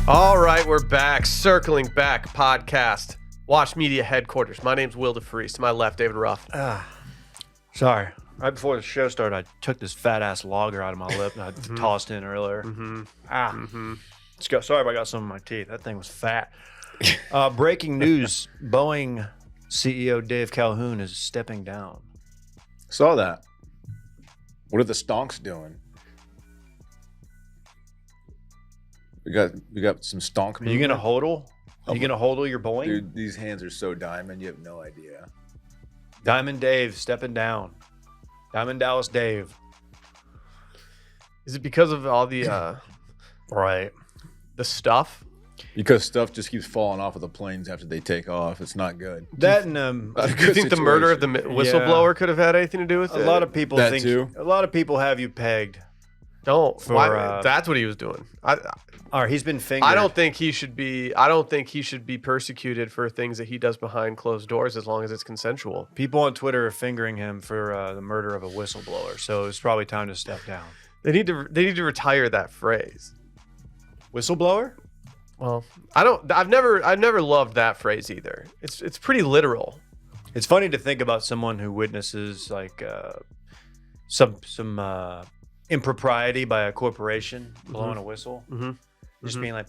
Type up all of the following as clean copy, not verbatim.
All right, we're back. Circling Back podcast. Watch Media Headquarters. My name's Will DeFreeze. To my left, David Ruff. Sorry. Right before the show started, I took this fat-ass lager out of my lip and I tossed in earlier. Let's go. Sorry if I got some in my teeth. That thing was fat. Breaking news. Boeing CEO Dave Calhoun is stepping down. Saw that. What are the stonks doing? We got some stonk. Are you gonna hodl? Are you gonna hodl your Boeing? Dude, these hands are so diamond, you have no idea. Diamond Dave stepping down. Diamond Dallas Dave. Is it because of all the Right. the stuff? Because stuff just keeps falling off of the planes after they take off. It's not good. That and Not a Do you good think the murder of the situation. whistleblower could have had anything to do with a it? lot of people That think too. a lot of people have you pegged. Don't. For, Why, that's what he was doing. Or he's been fingered. I don't think he should be. I don't think he should be persecuted for things that he does behind closed doors, as long as it's consensual. People on Twitter are fingering him for the murder of a whistleblower, so it's probably time to step down. They need to retire that phrase. Whistleblower? Well, I've never loved that phrase either. It's pretty literal. It's funny to think about someone who witnesses like some impropriety by a corporation blowing a whistle, just being like,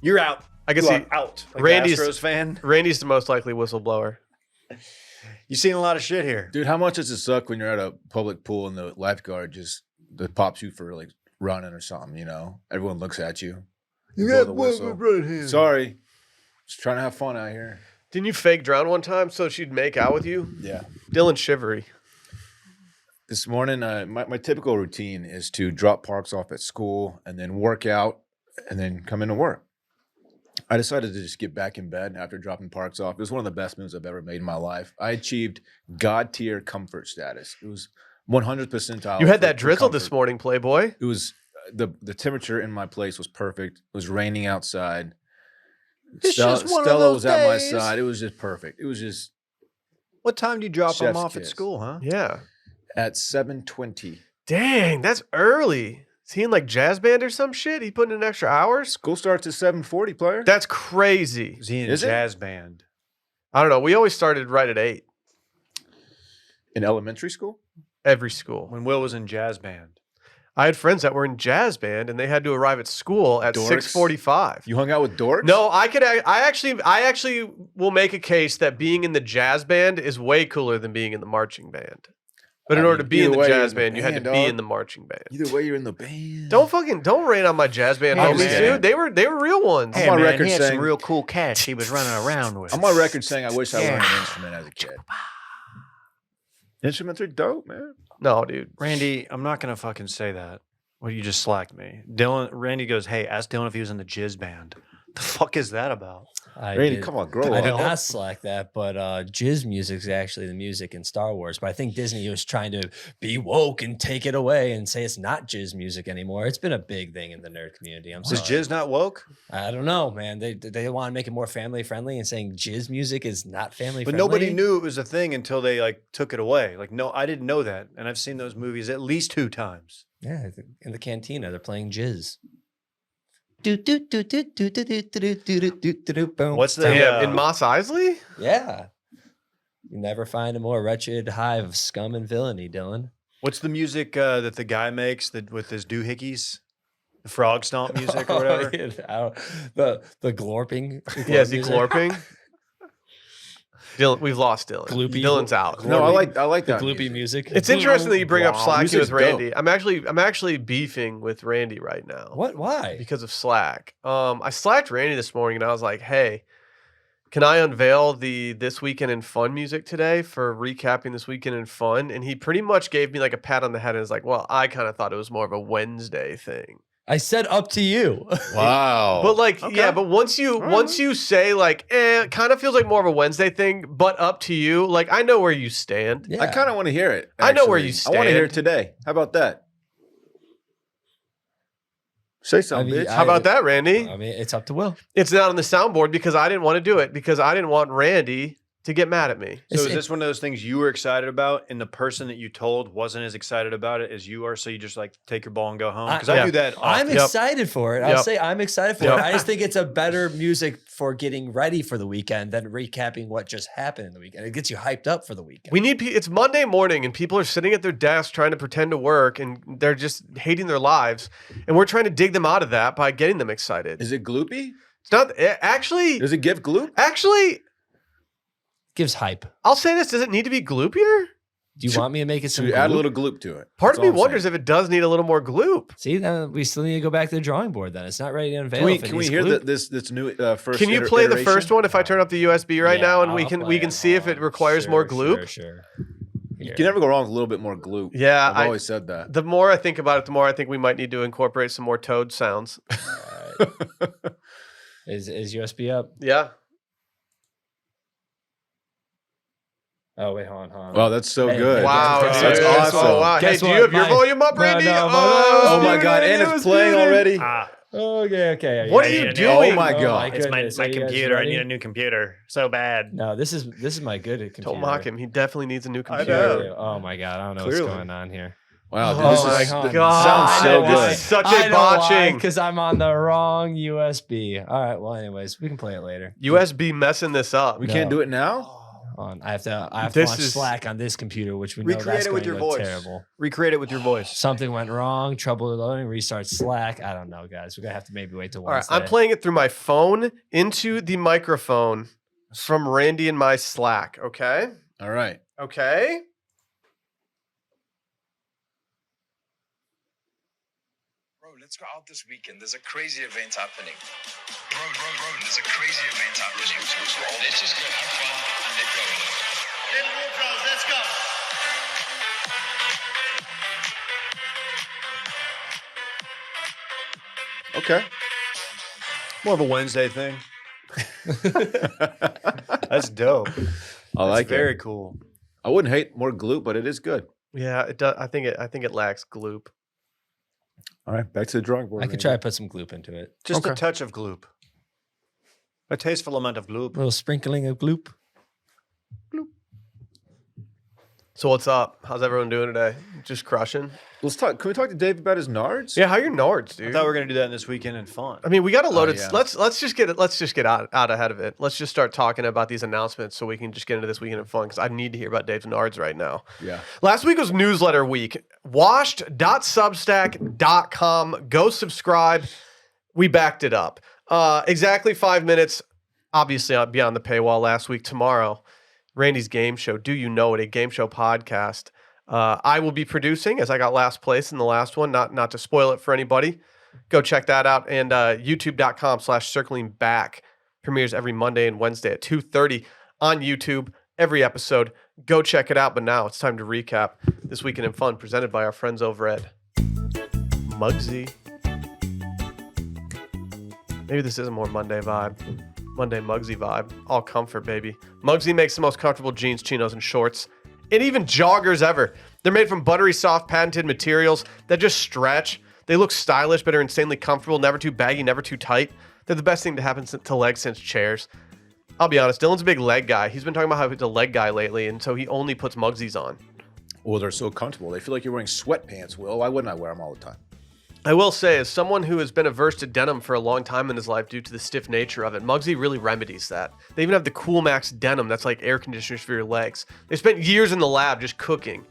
"You're out." I can You see are out. Like Randy's Astros fan. Randy's the most likely whistleblower. You've seen a lot of shit here. Dude, how much does it suck when you're at a public pool and the lifeguard just pops you for like running or something, you know? Everyone looks at you. You blow the whistle. right here. Sorry. Just trying to have fun out here. Didn't you fake drown one time so she'd make out with you? Yeah. Dylan Shivery. This morning, my typical routine is to drop Parks off at school and then work out and then come into work. I decided to just get back in bed after dropping Parks off. It was one of the best moves I've ever made in my life. I achieved God tier comfort status. It was 100 percentile. You had that for drizzle comfort. this morning, Playboy. It was the temperature in my place was perfect. It was raining outside. It's just one of Stella those was at my days. side. It was just perfect. It was just What time do you drop him Chef's off at kiss. school, huh? Yeah. at 7:20. Dang, that's early. Is he in like jazz band or some shit? He putting in extra hours? School starts at 7:40, player. That's crazy. Is he in Is it? jazz band? I don't know. We always started right at 8. In elementary school? Every school. When Will was in jazz band. I had friends that were in jazz band and they had to arrive at school at Dorks? 6:45. You hung out with dorks? No, I actually will make a case that being in the jazz band is way cooler than being in the marching band. But in I order mean, to be in either the way, you're jazz in the band, you had to band, be dog. in the marching band. Either way, you're in the band. Don't rain on my jazz band Hey, homies, man. dude. They were real ones. Hey, on record saying- real cool cats he was running around with. I'm on record saying I wish I Yeah. learned an instrument as a kid. Instruments are dope, man. No, dude. Randy, I'm not gonna fucking say that. Well, you just slacked me. Randy goes, "Hey, ask Dylan if he was in the jizz band." The fuck is that about? Randy, come on, grow I did up. not slack that, but jizz music is actually the music in Star Wars. But I think Disney was trying to be woke and take it away and say it's not jizz music anymore. It's been a big thing in the nerd community. I'm Is sorry. jizz not woke? I don't know, man. They want to make it more family friendly and saying jizz music is not family But friendly. nobody knew it was a thing until they like took it away. Like, no, I didn't know that, and I've seen those movies at least 2 times. Yeah, in the cantina, they're playing jizz. What's the Damn, in Mos Eisley? Yeah. You never find a more wretched hive of scum and villainy, Dylan. what's the music that the guy makes that with his doohickeys, the frog stomp music or whatever? The glorping. Yeah, is he music. glorping? Dylan, we've lost Dylan. Gloopy. Dylan's out. No, I like The that. gloopy music. music. It's interesting that you bring up Wow. slacking Music's with Randy. I'm actually beefing with Randy right now. What? Why? Because of Slack. I slacked Randy this morning and I was like, hey, can I unveil the This Weekend in Fun music today for recapping This Weekend in Fun? And he pretty much gave me like a pat on the head and was like, well, I kind of thought it was more of a Wednesday thing. I said up to you. Wow. But like, Okay. yeah, but once you say like, it kind of feels like more of a Wednesday thing, but up to you. Like, I know where you stand. Yeah. I kind of want to hear it. I know where actually. you I want to hear it stand. today. How about that? Say something, I mean, bitch. How about that, Randy? I mean, it's up to Will. It's not on the soundboard because I didn't want to do it because I didn't want Randy to get mad at me. So is this one of those things you were excited about and the person that you told wasn't as excited about it as you are? So you just like take your ball and go home? Because I do that often. I'm excited for it. I'll say I'm excited for it. I just think it's a better music for getting ready for the weekend than recapping what just happened in the weekend. It gets you hyped up for the weekend. It's Monday morning and people are sitting at their desks trying to pretend to work and they're just hating their lives. And we're trying to dig them out of that by getting them excited. Is it gloopy? It's not actually. Does it give gloop? Actually, gives hype. I'll say this. Does it need to be gloopier? Do you want me to make it some add a little gloop to it? Part of me wonders if it does need a little more gloop. See, then we still need to go back to the drawing board then. It's not ready to unveil. Can we hear this new first Can you play iteration? the first one if I turn up the USB right now and we can see if it requires more gloop? Sure. You can never go wrong with a little bit more gloop. Yeah. I've always said that. The more I think about it, the more I think we might need to incorporate some more toad sounds. Is USB up? Yeah. Oh, wait, hold on. Wow, that's so good. Wow, that's dude. awesome. Oh, wow. Hey, do you have your volume up, Randy? Oh my God, and it's playing already. Okay. What are you doing? Oh my God. It's my computer. I need a new computer so bad. No, this is my good computer. Don't mock him. He definitely needs a new computer. Oh my God, I don't know what's going on here. Wow, dude, this sounds so good. This is such a botching. Because I'm on the wrong USB. All right, well, anyways, we can play it later. USB messing this up. We can't do it now? I have to launch Slack on this computer, which we know that's going to go terrible. Recreate it with your voice. Something went wrong, trouble loading, restart Slack. I don't know, guys. We're going to have to maybe wait till Wednesday. All right, I'm playing it through my phone into the microphone from Randy in my Slack, okay? All right. Okay. Bro, let's go out this weekend. There's a crazy event happening. Bro, there's a crazy event happening. Let's just go have fun and let go. Then go, bros, let's go. Okay. More of a Wednesday thing. That's dope. I like it. Very cool. I wouldn't hate more gloop, but it is good. Yeah, it does. I think it lacks gloop. All right, back to the drawing board. I could try to put some gloop into it. Just a touch of gloop. A tasteful amount of gloop. A little sprinkling of gloop. So what's up? How's everyone doing today? Just crushing? Let's talk. Can we talk to Dave about his nards? Yeah, how are your nards, dude? I thought we were gonna do that in this weekend in fun. I mean, we got a loaded. yeah. Let's just get out ahead of it. Let's just start talking about these announcements so we can just get into this weekend in fun because I need to hear about Dave's nards right now. Yeah. Last week was newsletter week. Washed.substack.com. Go subscribe. We backed it up. Exactly 5 minutes. Obviously, beyond the paywall last week. Tomorrow, Randy's game show. Do you know it? A game show podcast. I will be producing as I got last place in the last one. Not to spoil it for anybody. Go check that out. And youtube.com/circlingback premieres every Monday and Wednesday at 2:30 on YouTube. Every episode. Go check it out. But now it's time to recap this weekend in fun presented by our friends over at Muggsy. Maybe this is a more Monday vibe. Monday Muggsy vibe. All comfort, baby. Muggsy makes the most comfortable jeans, chinos, and shorts, and even joggers ever. They're made from buttery soft, patented materials that just stretch. They look stylish, but are insanely comfortable, never too baggy, never too tight. They're the best thing to happen to legs since chairs. I'll be honest, Dylan's a big leg guy. He's been talking about how he's a leg guy lately, and so he only puts Muggsies on. Well, they're so comfortable. They feel like you're wearing sweatpants, Will. Why wouldn't I wear them all the time? I will say, as someone who has been averse to denim for a long time in his life due to the stiff nature of it, Muggsy really remedies that. They even have the Cool Max denim that's like air conditioners for your legs. They spent years in the lab just cooking.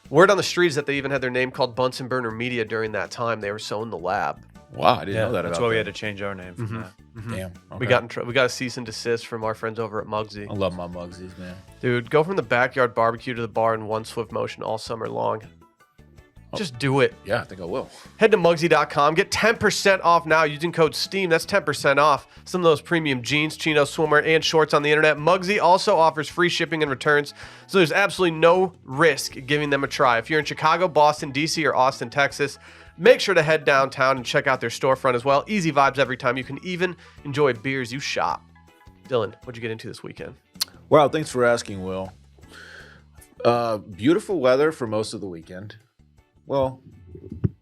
Word on the street is that they even had their name called Bunsen Burner Media during that time. They were so in the lab. Wow, I didn't know that. That's about why we them. had to change our name from that. Damn. Okay. We got a cease and desist from our friends over at Muggsy. I love my Muggsies, man. Dude, go from the backyard barbecue to the bar in one swift motion all summer long. Just do it. Yeah, I think I will. Head to Muggsy.com. Get 10% off now using code STEAM. That's 10% off some of those premium jeans, chinos, swimwear, and shorts on the internet. Muggsy also offers free shipping and returns, so there's absolutely no risk giving them a try. If you're in Chicago, Boston, DC, or Austin, Texas, make sure to head downtown and check out their storefront as well. Easy vibes every time. You can even enjoy beers you shop. Dylan, what'd you get into this weekend? Wow, thanks for asking, Will. Beautiful weather for most of the weekend. Well,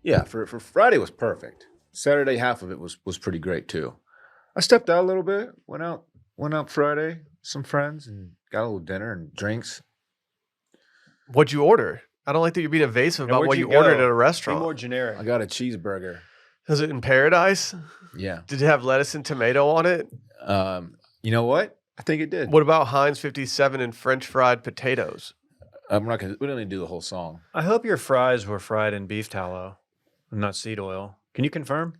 yeah, for Friday was perfect. Saturday, half of it was pretty great too. I stepped out a little bit, went out Friday, some friends and got a little dinner and drinks. What'd you order? I don't like that you're being evasive about where'd what you you ordered go? at a Be restaurant. more generic. I got a cheeseburger. Was it in Paradise? Yeah. Did it have lettuce and tomato on it? You know what? I think it did. What about Heinz 57 and French fried potatoes? I'm not gonna. We don't need to do the whole song. I hope your fries were fried in beef tallow, and not seed oil. Can you confirm?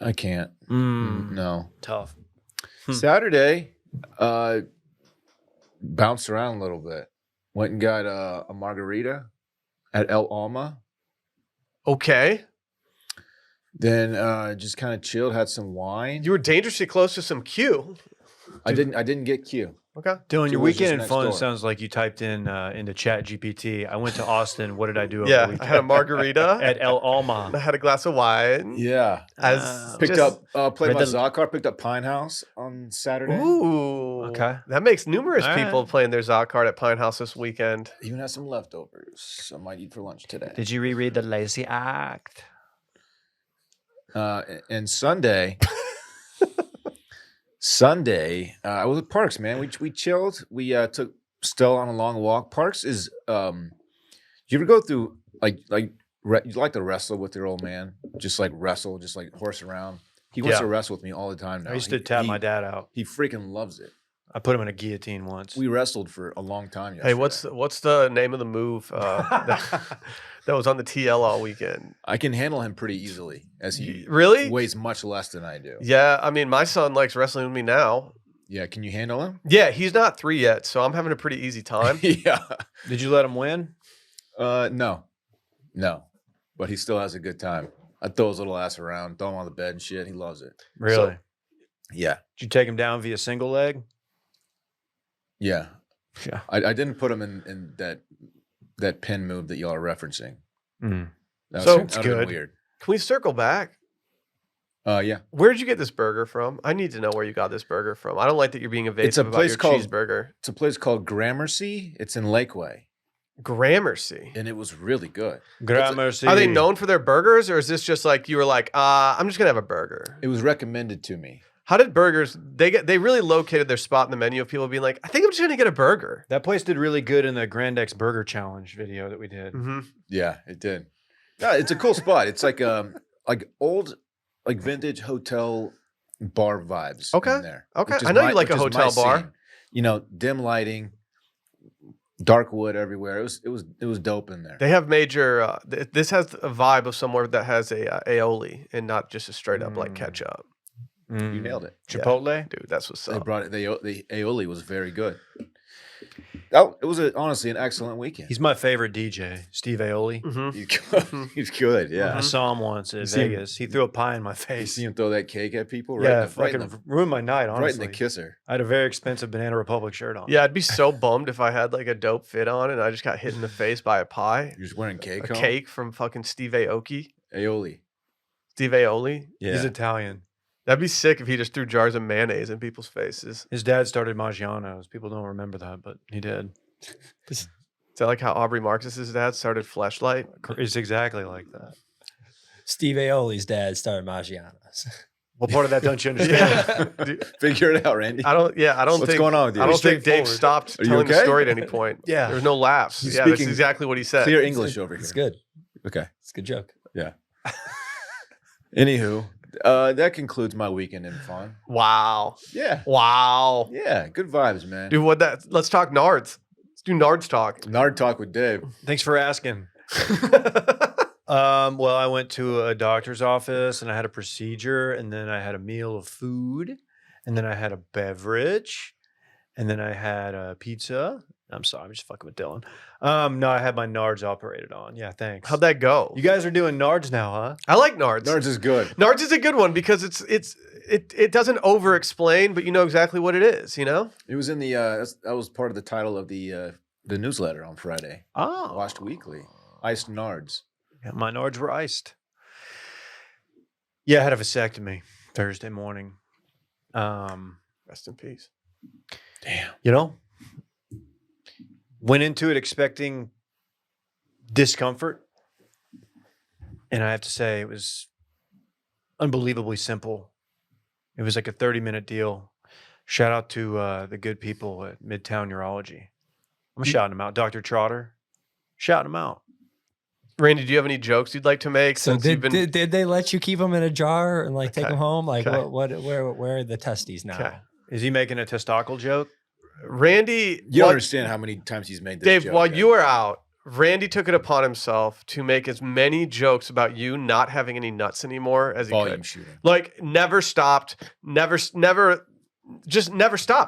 I can't. Mm, No. tough. Saturday, bounced around a little bit. Went and got a margarita at El Alma. Okay. Then just kind of chilled, had some wine. You were dangerously close to some Q. I didn't get Q. Okay. Dylan, your was just weekend in next fun door. sounds like you typed in into Chat GPT. I went to Austin. What did I do over the Yeah, weekend? I had a margarita. At El I Alma. had a glass of wine. Yeah. As Picked just- up played read my the- Zoccar, picked up Pine House on Saturday. Ooh. Okay. That makes numerous All people right. playing their Zot card at Pine House this weekend. Even had some leftovers. I might eat for lunch today. Did you reread the Lazy Act? And Sunday, I was at Parks, man. We chilled. We took Stella on a long walk. Parks is. You ever go through you like to wrestle with your old man? Just like wrestle, just like horse around. He wants Yeah. to wrestle with me all the time now. I used to tap my dad out. He freaking loves it. I put him in a guillotine once. We wrestled for a long time. Hey, Yesterday. what's the name of the move that was on the TL all weekend? I can handle him pretty easily, as he Really? weighs much less than I do. Yeah, I mean, my son likes wrestling with me now. Yeah, can you handle him? Yeah, he's not 3 yet, so I'm having a pretty easy time. Yeah. Did you let him win? No, but he still has a good time. I throw his little ass around, throw him on the bed and shit. He loves it. Really? Yeah, Did you take him down via single leg? yeah. Yeah. I didn't put him in that pin move that y'all are referencing. Mm. That So- that would've been good. weird. Can we circle back? Yeah. Where did you get this burger from? I need to know where you got this burger from. I don't like that you're being evasive about place your called- cheeseburger. It's a place called Gramercy. It's in Lakeway, Gramercy. and it was really good. Gramercy. Are they known for their burgers, or is this just like you were like, I'm just gonna have a burger? It was recommended to me. How did burgers? They really located their spot in the menu of people being like, I think I'm just gonna get a burger. That place did really good in the Grand X Burger Challenge video that we did. Mm-hmm. Yeah, it did. No, it's a cool spot. It's like old, like vintage hotel bar vibes. Okay, in there, okay. which is I know you like which a is my hotel bar. scene. You know, dim lighting, dark wood everywhere. It was dope in there. They have major. This has a vibe of somewhere that has a aioli and not just a straight up like Mm. ketchup. You nailed it. Chipotle? Dude, that's what's They up. brought it. The aioli was very good. It was honestly an excellent weekend. He's my favorite DJ, Steve Aoli. Mhm. He's good. He's good. Yeah. I saw him once at see him- Vegas. He threw a pie in my You face. see him throw that cake at people, Yeah, right? in fucking the, ruined my night, right in honestly. the kisser. I had a very expensive Banana Republic shirt on. Yeah, I'd be so bummed if I had like a dope fit on and I just got hit in the face by a pie, You're just wearing cake. a home? cake from fucking Steve Aoki, aioli. Steve Aoli. Yeah. He's Italian. That'd be sick if he just threw jars of mayonnaise in people's faces. His dad started Maggiano's. People don't remember that, but he did. Is that like how Aubrey Marcus's dad started Fleshlight? It's exactly like that. Steve Aoli's dad started Maggiano's. What part of that don't you understand? Yeah. Dude, Figure it out, Randy. I don't What's think going on with you? I don't think Dave Straightforward. stopped Are you telling the okay? story at any point. Yeah. There was no laughs. He's Yeah, that's speaking exactly what he said. Clear English over here. It's good. Okay. It's a good joke. Anywho, that concludes my weekend in fun. Wow. Yeah. Wow. Yeah. Good vibes, man. Dude, let's talk Nards. Let's do Nards talk. Nard talk with Dave. Thanks for asking. Well, I went to a doctor's office and I had a procedure, and then I had a meal of food, and then I had a beverage, and then I had a pizza. I'm sorry, I'm just fucking with Dylan. No, I had my NARDs operated on. Yeah, thanks. How'd that go? You guys are doing NARDs now, huh? I like Nards. Nards is good. Nards is a good one because it doesn't over explain, but you know exactly what it is, you know? It was in the that was part of the title of the newsletter on Friday. Oh, Watched weekly. Iced Nards. yeah, my NARDs were iced. Yeah, I had a vasectomy Thursday morning. Rest in peace. Damn. You know, went into it expecting discomfort, and I have to say it was unbelievably simple. It was like a 30-minute deal. Shout out to the good people at Midtown Urology. I'm shouting them out. Dr. Trotter, shouting them out. Randy, do you have any jokes you'd like to make? So Since you've been did they let you keep them in a jar and like take Okay. them home? Like Okay. where are the testes now? Okay. Is he making a testicle joke? Randy, You don't understand how many times he's made this Dave, joke. while you were out, Randy took it upon himself to make as many jokes about you not having any nuts anymore as he volume could. shooting. Like never stopped, never stopped.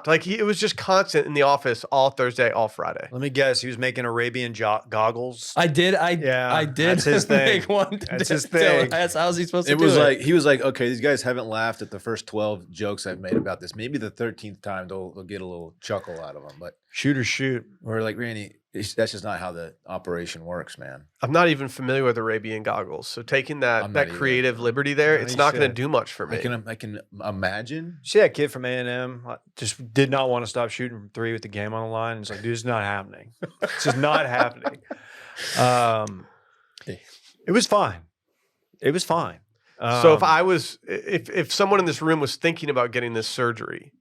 Like it was just constant in the office all Thursday, all Friday. Let me guess. He was making Arabian goggles. I did. Yeah, I did. that's his thing. Make one That's his so thing. how's he supposed to It do was it? like he was like, okay, these guys haven't laughed at the first 12 jokes I've made about this. Maybe the 13th time they'll get a little chuckle out of them. But Shoot or shoot. we're like, Randy, that's just not how the operation works, man. I'm not even familiar with Arabian goggles, so taking I'm that not that either. creative liberty there, No, it's you not going to should. do much for me. I can imagine. See that kid from A&M just did not want to stop shooting from 3 with the game on the line. It's like, dude, it's not happening. It's just not happening. It was fine. It was fine. So if someone in this room was thinking about getting this surgery,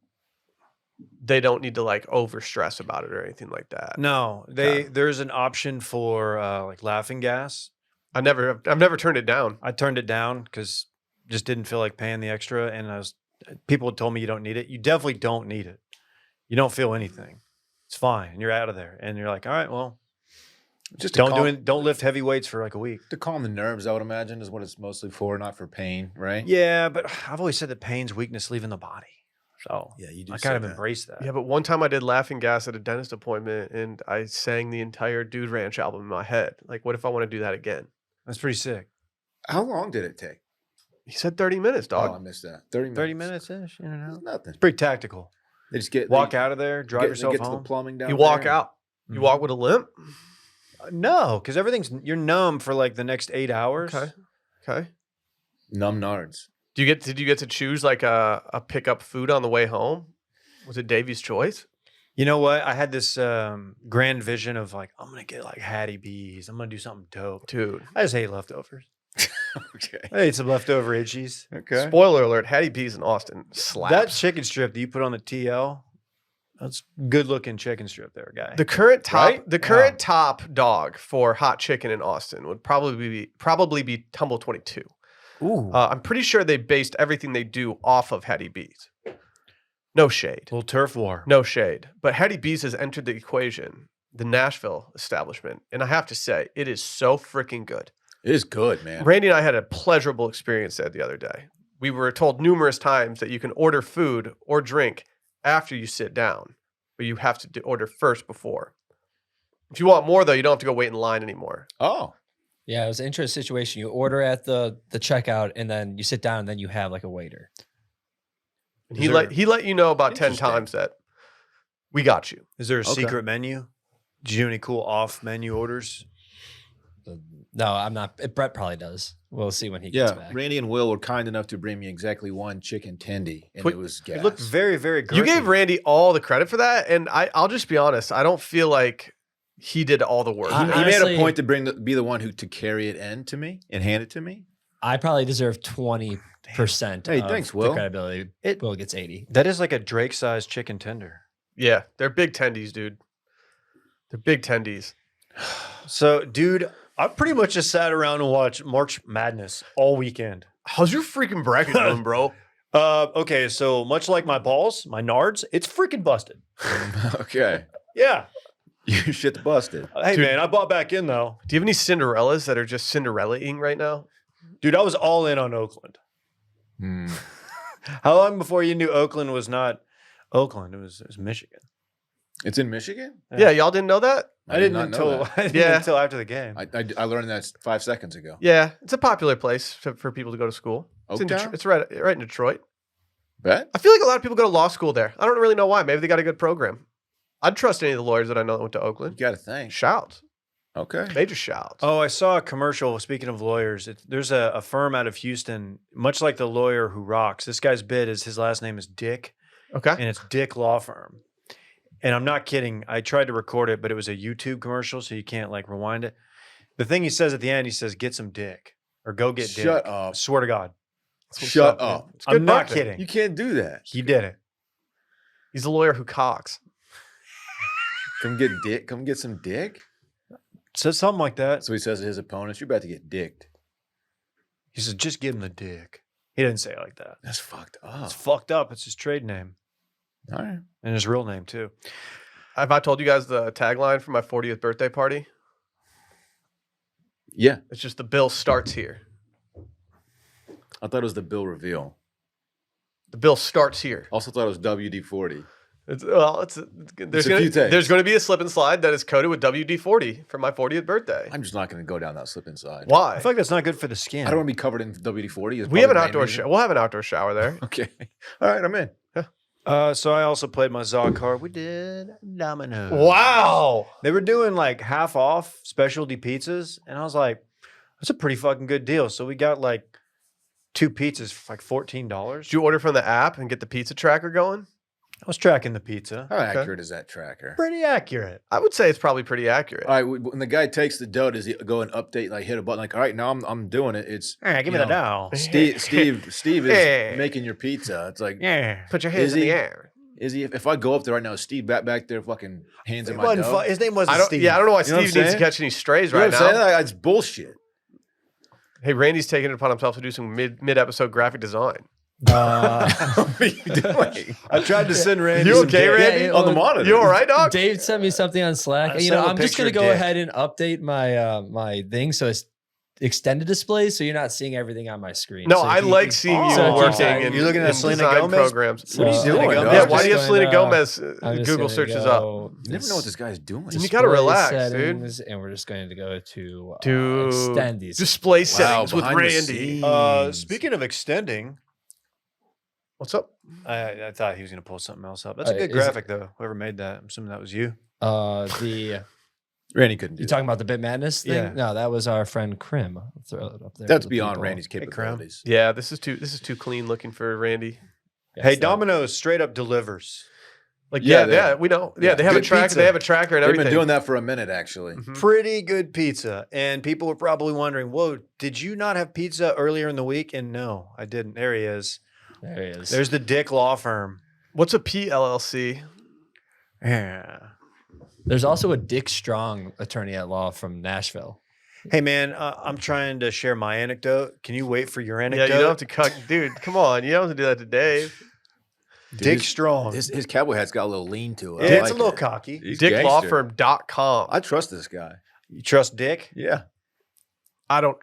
they don't need to like over stress about it or anything like that. No, there's an option for like laughing gas. I've never turned it down. I turned it down because just didn't feel like paying the extra, and people had told me you don't need it. You definitely don't need it. You don't feel anything. It's fine. And you're out of there, and you're like, all right, well, Just don't lift heavy weights for like a week. to calm the nerves, I would imagine, is what it's mostly for, not for pain, right? Yeah, but I've always said that pain's weakness leaving the body. So Yeah, you do. I say kind of that. embrace that. Yeah, but one time I did laughing gas at a dentist appointment, and I sang the entire Dude Ranch album in my head. Like, what if I want to do that again? That's pretty sick. How long did it take? He said 30 minutes, Oh, I dog. missed that. 30 minutes. 30 minutes ish, in and out. It's nothing. It's pretty tactical. They just get Walk out of there, drive they yourself get to the home. plumbing down You walk there. out. You Mhm. walk with a limp. No, because you're numb for like the next 8 hours. Okay. Okay. Numb nards. Did you get to choose like a pick up food on the way home? Was it Davey's choice? You know what? I had this grand vision of like, I'm going to get like Hattie B's. I'm going to do something dope. Dude. I just hate leftovers. Okay. I ate some leftover itchies. Okay. Spoiler alert, Hattie B's in Austin slaps. That chicken strip that you put on the TL, that's good looking chicken strip there, guy. The current top, Right? the current top dog for hot chicken in Austin would probably be Tumble 22. Ooh. I'm pretty sure they based everything they do off of Hattie B's. No shade, Little turf war. no shade. But Hattie B's has entered the equation, the Nashville establishment, and I have to say, it is so freaking good. It is good, man. Randy and I had a pleasurable experience there the other day. We were told numerous times that you can order food or drink after you sit down, but you have to order first before. If you want more, though, you don't have to go wait in line anymore. Oh, Yeah, it was an interesting situation. You order at the checkout, and then you sit down, and then you have like a waiter. And Is he let you know about 10 Interesting. times that we got you. Is there a Okay. secret menu? Did you do any cool off menu orders? No, I'm not. Brett probably does. We'll see when he gets yeah. back. Randy and Will were kind enough to bring me exactly one chicken tendy, and Wait, it was gas. It looked very, very good. You gave Randy all the credit for that, and I'll just be honest. I don't feel like he did all the work. He, I- he honestly- made a point to be the one to carry it in to me and hand it to me. I probably deserve 20%. Hey, of thanks, the Will. credibility. It- Will gets 80. That is like a Drake-sized chicken tender. Yeah, they're big tendies, dude. They're big tendies. So, dude, I pretty much just sat around and watched March Madness all weekend. How's your freaking bracket doing, bro? Okay, so much like my balls, my nards, it's freaking busted. Okay. Yeah. You shit busted. Hey, Dude. man, I bought back in, though. Do you have any Cinderellas that are just Cinderella-ing right now? Dude, I was all in on Oakland. Hmm. How long before you knew Oakland was not Oakland? It was Michigan. It's in Michigan? Yeah, y'all didn't know that? I did didn't not know until that. I didn't Yeah. until after the game. I learned that 5 seconds ago. Yeah, it's a popular place for people to go to school. It's, in Oaktown? it's right in Detroit. Bet? I feel like a lot of people go to law school there. I don't really know why. Maybe they got a good program. I'd trust any of the lawyers that I know that went to You Oakland. got to think. Shout. Okay. Major shouts. Oh, I saw a commercial. Speaking of lawyers, there's a firm out of Houston, much like the lawyer who rocks. This guy's bid is his last name is Dick, Okay. and it's Dick Law Firm. And I'm not kidding. I tried to record it, but it was a YouTube commercial, so you can't like rewind it. The thing he says at the end, he says, "Get some dick," or "Go get dick." Shut up. I swear to God, That's what's Shut man. up. It's good I'm not marketing. kidding. You can't do that. He did it. He's a lawyer who cocks. Come get dick. Come get some dick. Says something like that. So he says to his opponents, "You're about to get dicked." He says, "Just give him the dick." He didn't say it like that. That's fucked up. It's fucked up. It's his trade name All right. and his real name too. Have I told you guys the tagline for my 40th birthday party? Yeah, It's just the bill starts here. I thought it was the bill reveal. The bill starts here. Also thought it was WD-40. There's a few takes. going to be a slip and slide that is coated with WD-40 for my 40th birthday. I'm just not going to go down that slip and slide. Why? I feel like that's not good for the skin. I don't want to be covered in WD-40. We have an outdoor shower. We'll have an outdoor shower there. Okay. All right, I'm in. So I also played my Zog card. We did dominoes. Wow. They were doing like half off specialty pizzas, and I was like, "That's a pretty fucking good deal." So we got like 2 pizzas for like $14. Did you order from the app and get the pizza tracker going? I was tracking the pizza. How accurate is that tracker? Pretty accurate. I would say it's probably pretty accurate. All right, when the guy takes the dough, does he go and update, like hit a button, like, all right, now I'm doing it. It's Hey, give me you the know, dough. Steve is Hey. making your pizza. It's like, Yeah. Put your hands Is in the he? air. is he? If I go up there right now, is Steve back there, fucking hands in It my wasn't dough. his name wasn't I don't. Steve. Yeah, I don't know why You know what I'm Steve needs to saying? catch any strays You know right what I'm now. saying? That's bullshit. Hey, Randy's taking it upon himself to do some mid episode graphic design. What are you doing? I tried to send Randy. You some okay, dick. Randy? Yeah, On the monitor. You all right, dog? Dave sent me something on Slack. I You sent know, him a I'm just picture gonna of go dick. ahead and update my my thing so it's extended display, so you're not seeing everything on my screen. No, So I if you- like seeing you Oh, working okay. in, You're looking at in Selena design Gomez? programs. What are you So- doing, dog? Yeah, I'm why just do you have going Selena to- Gomez I'm just Google gonna searches up? go You never know what this guy's doing. You gotta display relax, dude. settings, and we're just going to go to To extend these. display settings with behind the Randy. scenes. Speaking of extending, What's up? I thought he was going to pull something else up. That's a good is graphic, though. Whoever made that, I'm assuming that was you. The Randy couldn't do you that. talking about the Bit Madness thing? Yeah. No, that was our friend Krim. I'll throw it up there. That's for the beyond people. Randy's Crumb. capabilities. Yeah, this is too clean looking for Randy. Yes, Hey, that- Domino's straight up delivers. Like Yeah, yeah, we know. Yeah, yeah, they have a good tracker. pizza. They have a tracker and They've everything. been doing that for a minute, actually. Mhm. Pretty good pizza. And people are probably wondering, whoa, did you not have pizza earlier in the week? And no, I didn't. There he is. There he is. There's the Dick Law Firm. What's a PLLC? Yeah. There's also a Dick Strong attorney at law from Nashville. Hey, man, I'm trying to share my anecdote. Can you wait for your Yeah, anecdote? you don't have to cut, dude. Come on, you don't have to do that to Dave. Dick his- Strong. His cowboy hat's got a little lean to it. I it's like a little it. cocky. He's gangster. DickLawFirm.com. I trust this guy. You trust Dick? Yeah. I don't.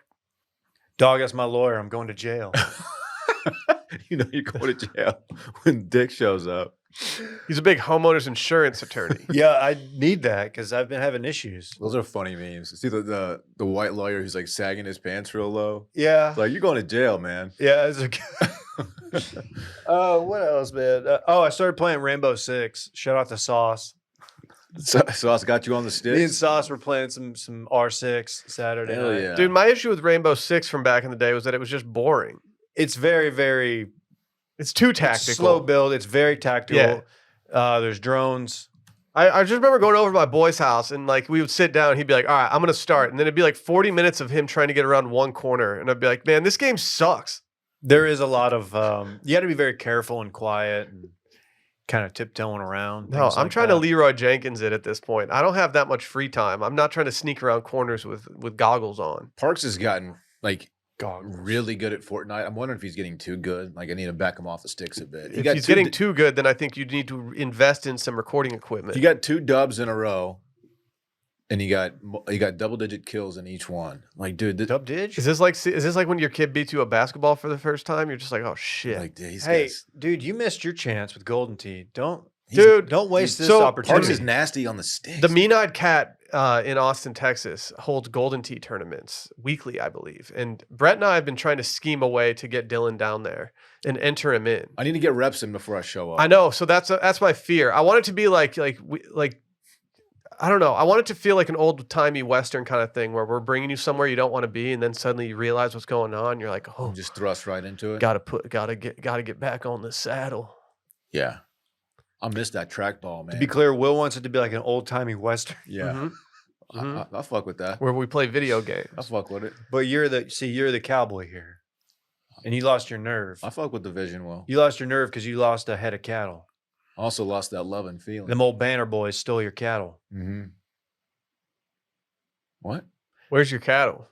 Dog, that's my lawyer. I'm going to jail. You know you're going to jail when Dick shows up. He's a big homeowners insurance attorney. Yeah, I need that because I've been having issues. Those are funny memes. See the white lawyer who's like sagging his pants real low. Yeah. It's like, you're going to jail, man. Yeah. It's okay. What else, man? I started playing Rainbow Six. Shout out to Sauce. Sauce got you on the Me and stick. Sauce were playing some R6 Saturday Hell night. yeah. Dude, my issue with Rainbow Six from back in the day was that it was just boring. It's very, very It's too tactical. slow build. It's very tactical. There's drones. I just remember going over to my boy's house and like we would sit down. He'd be like, "All right, I'm gonna start," and then it'd be like 40 minutes of him trying to get around one corner, and I'd be like, "Man, this game sucks." There is a lot of you got to be very careful and quiet and kind of tiptoeing around. No, things I'm like trying to that. Leroy Jenkins it at this point. I don't have that much free time. I'm not trying to sneak around corners with goggles on. Parks has gotten like Goggles. really good at Fortnite. I'm wondering if he's getting too good. Like I need to back him off the sticks a bit. If he's getting too good, then I think you need to invest in some recording equipment. He got 2 dubs in a row, and he got double-digit kills in each one. Like, dude, Dub Dig? Is this like when your kid beats you at basketball for the first time? You're just like, oh shit. like these Hey, guys. dude, you missed your chance with Golden Tee. Don't waste this so Parks opportunity. is nasty on the sticks. The mean-eyed cat in Austin, Texas, holds Golden Tee tournaments weekly, I believe. And Brett and I have been trying to scheme a way to get Dylan down there and enter him in. I need to get reps in before I show up. I know, so that's my fear. I want it to be like I don't know. I want it to feel like an old-timey Western kind of thing where we're bringing you somewhere you don't want to be, and then suddenly you realize what's going on. You're like, oh, Just thrust right into it. gotta get back on the saddle. Yeah. I missed that trackball, man. To be clear, Will wants it to be like an old timey Western. Yeah. Mhm. Mhm. I'll fuck with that. Where we play video games. I'll fuck with it. But you're the cowboy here. And you lost your nerve. I fuck with the vision well. You lost your nerve because you lost a head of cattle. Also lost that love and feeling. Them old Banter boys stole your cattle. Mm-hmm. What? Where's your cattle?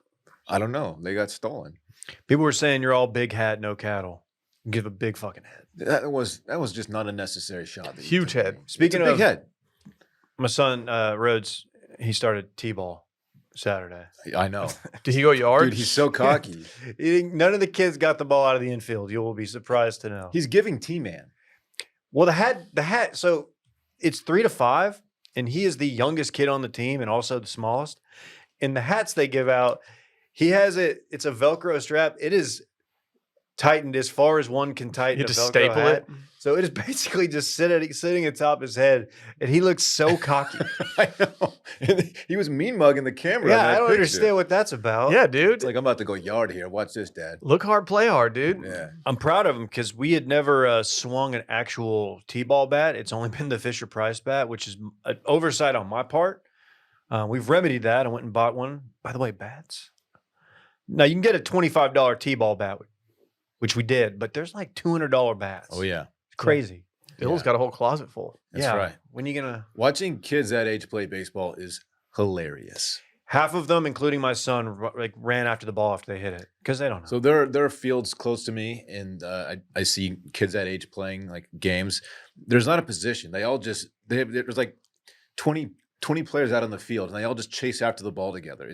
I don't know. They got stolen. People were saying you're all big hat, no cattle. Give a big fucking head. That was just not a necessary shot. that you Huge took head. me. Speaking It's a of big head. my son Rhodes, he started T-ball Saturday. I know. Did he go yard? Dude, he's so cocky. None of the kids got the ball out of the infield. You will be surprised to know. He's giving T-Man. Well, the hat. So it's 3 to 5, and he is the youngest kid on the team and also the smallest. And the hats they give out, he has it. It's a Velcro strap. It is tightened as far as one can tighten. You a just Velcro staple hat. it. So it is basically just sitting atop his head, and he looks so cocky. I know. And he was mean mugging the camera. Yeah, in that I don't picture. understand what that's about. Yeah, dude. It's like, I'm about to go yard here. Watch this, Dad. Look hard, play hard, dude. Yeah. I'm proud of him because we had never swung an actual T-ball bat. It's only been the Fisher Price bat, which is an oversight on my part. We've remedied that. I went and bought one. By the way, bats. Now you can get a $25 T-ball bat, which we did, but there's like $200 bats. Oh, yeah. It's crazy. Dylan's got a whole closet full. That's yeah. right. When you gonna? Watching kids that age play baseball is hilarious. Half of them, including my son, ran after the ball after they hit it because they don't know. So there are fields close to me, and I see kids that age playing like games. There's not a position. They all just there's like 20 players out on the field, and they all just chase after the ball together.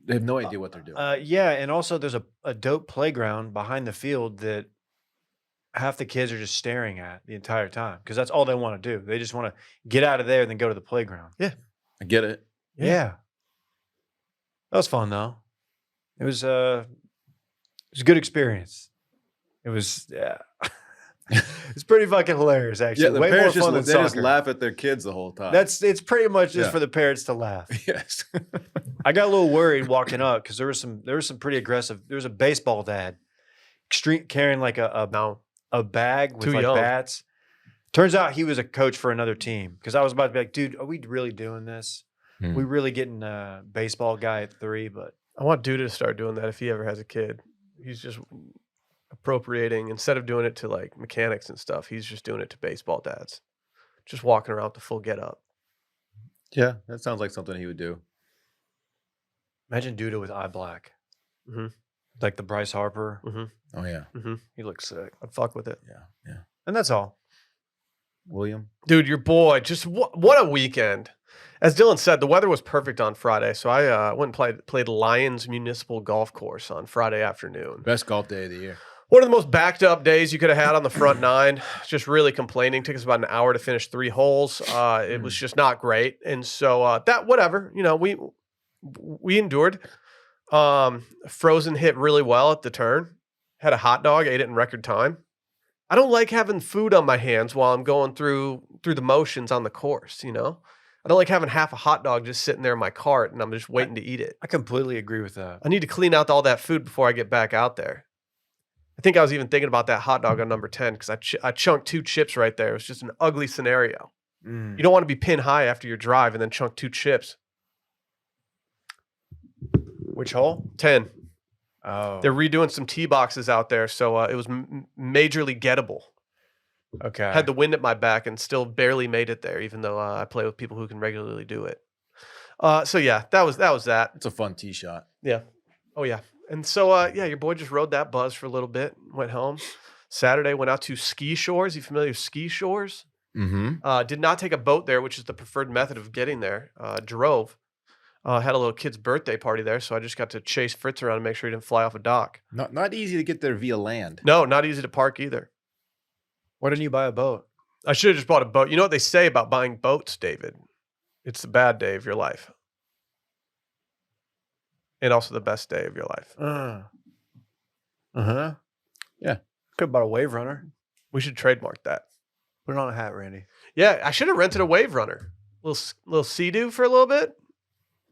They have no idea what they're doing. Yeah, and also there's a dope playground behind the field that half the kids are just staring at the entire time because that's all they want to do. They just want to get out of there and then go to the playground. I get it. Yeah. That was fun though. It was a good experience. It was it's pretty fucking hilarious actually. Yeah, the Way more parents fun than they just soccer. laugh at their kids the whole time. It's pretty much just Yeah. for the parents to laugh. yes. I got a little worried walking up because there was some pretty aggressive. There was a baseball dad, extreme carrying like a bag with Too like young. bats. Turns out he was a coach for another team because I was about to be like, dude, are we really doing this? Hmm. We really getting a baseball guy at 3? But I want Duda to start doing that if he ever has a kid. He's just appropriating, instead of doing it to like mechanics and stuff, he's just doing it to baseball dads. Just walking around with the full get up. Yeah, that sounds like something he would do. imagine Duda with eye black, Mhm. like the Bryce Harper. Oh yeah. He looks sick, I'd fuck with it. Yeah. and that's all. William. Dude, your boy, just what a weekend. As Dylan said, the weather was perfect on Friday. So I went and played Lions Municipal Golf Course on Friday afternoon. Best golf day of the year. One of the most backed up days you could have had on the front nine. Just really complaining. Took us about an hour to finish 3 holes. It was just not great. And so that, whatever, we endured. Frozen hit really well at the turn. Had a hot dog, ate it in record time. I don't like having food on my hands while I'm going through the motions on the course, I don't like having half a hot dog just sitting there in my cart and I'm just waiting to eat it. I completely agree with that. I need to clean out all that food before I get back out there. I think I was even thinking about that hot dog on number 10 because I chunked 2 chips right there. It was just an ugly scenario. You don't want to be pinned high after your drive and then chunk 2 chips. Which hole? 10. Oh, They're redoing some tee boxes out there, so it was majorly gettable. okay. Had the wind at my back and still barely made it there, even though I play with people who can regularly do it. So yeah, that was that. It's a fun tee shot. Yeah. Oh yeah. And so your boy just rode that buzz for a little bit, went home. Saturday went out to Ski Shores. You familiar with Ski Shores? Mm-hmm. Did not take a boat there, which is the preferred method of getting there. Drove. Had a little kid's birthday party there, so I just got to chase Fritz around and make sure he didn't fly off a dock. Not easy to get there via land. No, not easy to park either. Why didn't you buy a boat? I should have just bought a boat. You know what they say about buying boats, David? It's the bad day of your life. And also the best day of your life. Uh-huh. Yeah. Could have bought a wave runner. We should trademark that. Put it on a hat, Randy. Yeah, I should have rented a wave runner. Little Sea-Doo for a little bit.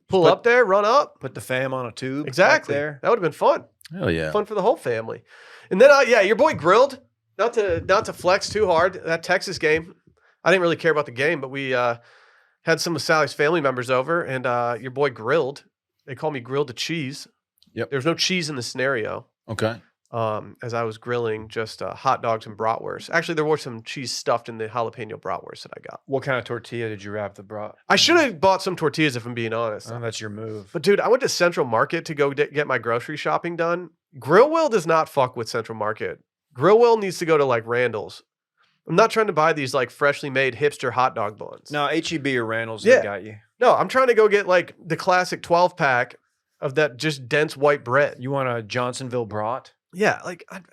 Pull up there, run up. Put the fam on a tube. back Exactly. there. That would have been fun. Hell yeah. Fun for the whole family. And then, your boy grilled. Not to flex too hard. That Texas game, I didn't really care about the game, but we had some of Sally's family members over, and your boy grilled. They call me grilled to cheese. Yep. There's no cheese in the scenario. Okay. as I was grilling just hot dogs and bratwurst. Actually, there was some cheese stuffed in the jalapeno bratwurst that I got. What kind of tortilla did you wrap the brat? I should have bought some tortillas if I'm being honest. Oh, that's your move. But dude, I went to Central Market to go get my grocery shopping done. Grill Will does not fuck with Central Market. Grill Will needs to go to like Randall's. I'm not trying to buy these like freshly made hipster hot dog buns. No, HEB or Randall's Yeah. have got you. No, I'm trying to go get like the classic 12 pack of that just dense white bread. You want a Johnsonville brat? Yeah, like I'm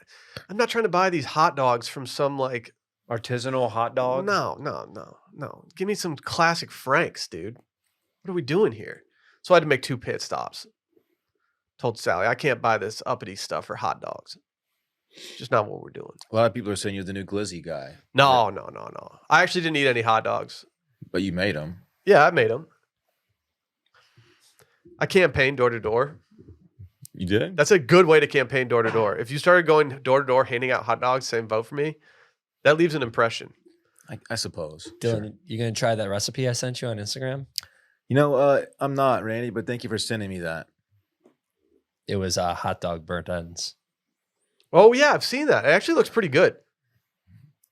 not trying to buy these hot dogs from some like Artisanal hot dog? no. Give me some classic Franks, dude. What are we doing here? So I had to make 2 pit stops. Told Sally, I can't buy this uppity stuff for hot dogs. Just not what we're doing. A lot of people are saying you're the new glizzy guy, No. I actually didn't eat any hot dogs. but you made them. Yeah, I made them. I campaigned door to door. You did? That's a good way to campaign door to door. If you started going door to door, handing out hot dogs, saying vote for me, that leaves an impression. I suppose. Dylan, Sure. you gonna try that recipe I sent you on Instagram? You know, I'm not, Randy, but thank you for sending me that. It was hot dog burnt ends. Oh, yeah, I've seen that. It actually looks pretty good.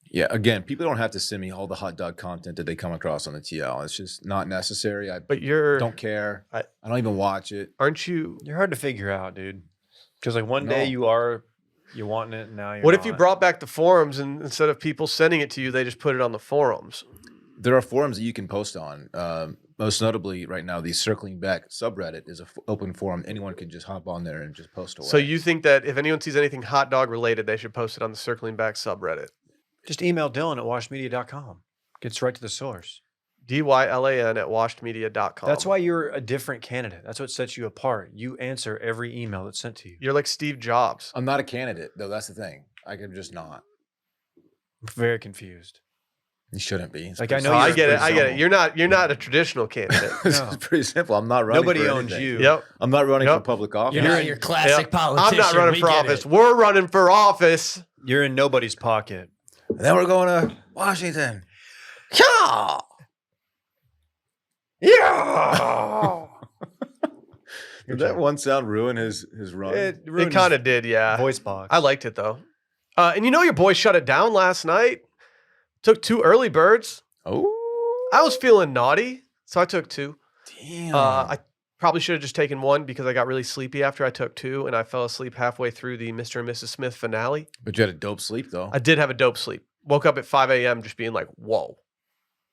Yeah, again, people don't have to send me all the hot dog content that they come across on the TL. It's just not necessary. I But you're, don't care. I- I don't even watch it. aren't you? You're hard to figure out, dude. Because like one day No. you wanting it, and now you're What if you not. brought back the forums and instead of people sending it to you, they just put it on the forums? There are forums that you can post on. Most notably, right now, the Circling Back subreddit is an open forum. Anyone can just hop on there and just post away. So you think that if anyone sees anything hot dog related, they should post it on the Circling Back subreddit? Just email Dylan at washmedia.com. Gets right to the source. DYLAN@washedmedia.com. That's why you're a different candidate. That's what sets you apart. You answer every email that's sent to you. You're like Steve Jobs. I'm not a candidate, though. That's the thing. I'm just not. I'm very confused. You shouldn't be. It's Like, I pretty know Oh, I you're get it. pretty I get it. simple. You're not a traditional candidate. It's No. pretty simple. I'm not running. Nobody for owns anything. you. Yep. I'm not running Yep. for public office. You're not your classic politician. I'm not running We for get office. it. We're running for office. You're in nobody's pocket. And then we're going to Washington. Yeah. Yeah. Did that one sound ruin his run? It It kind of did, yeah. voice box. I liked it though. And you know your boy shut it down last night. Took 2 early birds. Oh, I was feeling naughty, so I took 2. damn. I probably should have just taken 1 because I got really sleepy after I took 2, and I fell asleep halfway through the Mr. and Mrs. Smith finale. But you had a dope sleep, though. I did have a dope sleep. Woke up at 5 a.m. just being like, whoa,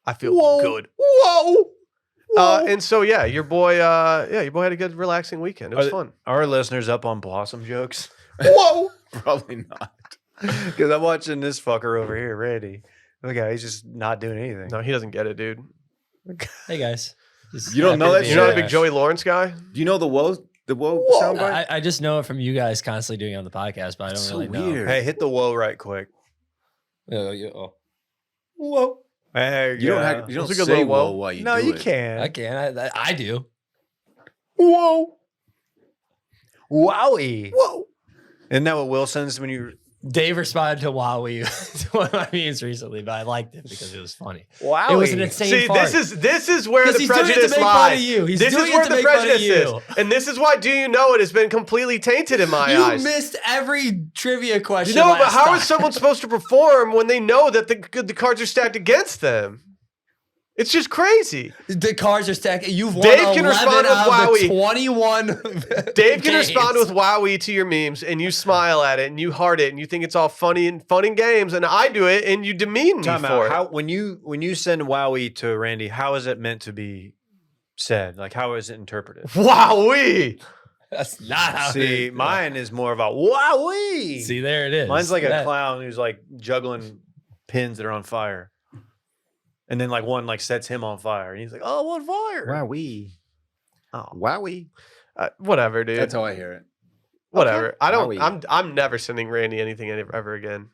I feel good. Whoa. And so, yeah, your boy had a good, relaxing weekend. It was fun. Are our listeners up on Blossom jokes? Whoa. Probably not. Because I'm watching this fucker over here, Randy. Look at, he's just not doing anything. No, he doesn't get it, dude. Hey guys. Just You don't know happy that to be You're not a here. big Joey Lawrence guy? Do you know the woe soundbite? I just know it from you guys constantly doing it on the podcast, but I don't So really know. weird. Hey, hit the whoa right quick. Whoa. There You don't have, you don't That's a good say little whoa whoa. while you No, do you it. can. I can. I do. Whoa. Wowie. Whoa. Isn't that what Will sends when you... Dave responded to Wowie to one of my memes recently, but I liked it because it was funny. Wowie. It was an insane See, fart. this is where 'Cause the he's doing it to prejudice make fun of lies. you. He's This doing is it where to the make fun of prejudice is. you. And this is why Do You Know It has been completely tainted in my You eyes. missed every trivia question. No, but last how time. is someone supposed to perform when they know that the cards are stacked against them? It's just crazy. The cards are stacked. You've won Dave can 11 respond with out of Wowie. the 21 Dave can games. respond with wowie to your memes, and you smile at it, and you heart it, and you think it's all funny and fun and games, and I do it, and you demean me Time for out. it. How, when you send Wowie to Randy, how is it meant to be said? Like, how is it interpreted? Wowie! That's not how See, it- mine is more about Wowie. See, there it is. Mine's like a That- clown who's like juggling pins that are on fire. And then like one like sets him on fire. And he's like, oh, I'm on fire. Wowie. Oh. Wowie. Whatever, dude. That's how I hear it. Whatever. Okay. I don't. Wowie. I'm never sending Randy anything ever again.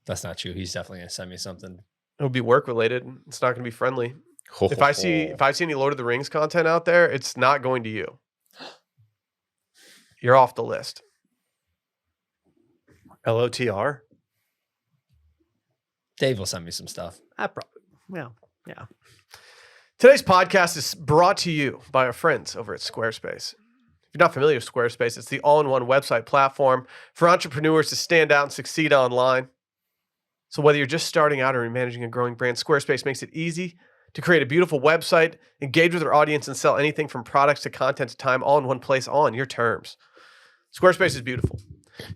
That's not true. He's definitely gonna send me something. It'll be work related. It's not going to be friendly. If I see any Lord of the Rings content out there, it's not going to you. You're off the list. LOTR? Dave will send me some stuff. I probably, well, yeah. Today's podcast is brought to you by our friends over at Squarespace. If If you're not familiar with Squarespace, it's the all-in-one website platform for entrepreneurs to stand out and succeed online. So whether you're just starting out or you're managing a growing brand, Squarespace makes it easy to create a beautiful website, engage with their audience, and sell anything from products to content to time all in one place, all on your terms. Squarespace is beautiful.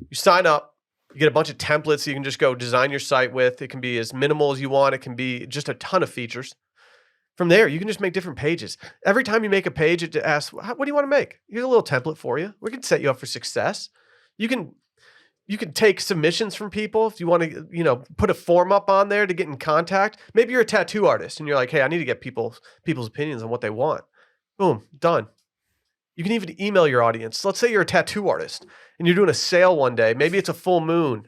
You sign up, you get a bunch of templates you can just go design your site with. It can be as minimal as you want. It can be just a ton of features. From there, you can just make different pages. Every time you make a page, it asks, what do you want to make? Here's a little template for you. We can set you up for success. You can take submissions from people if you want to, put a form up on there to get in contact. Maybe you're a tattoo artist and you're like, hey, I need to get people's opinions on what they want. Boom, done. You can even email your audience. Let's say you're a tattoo artist and you're doing a sale one day. Maybe it's a full moon.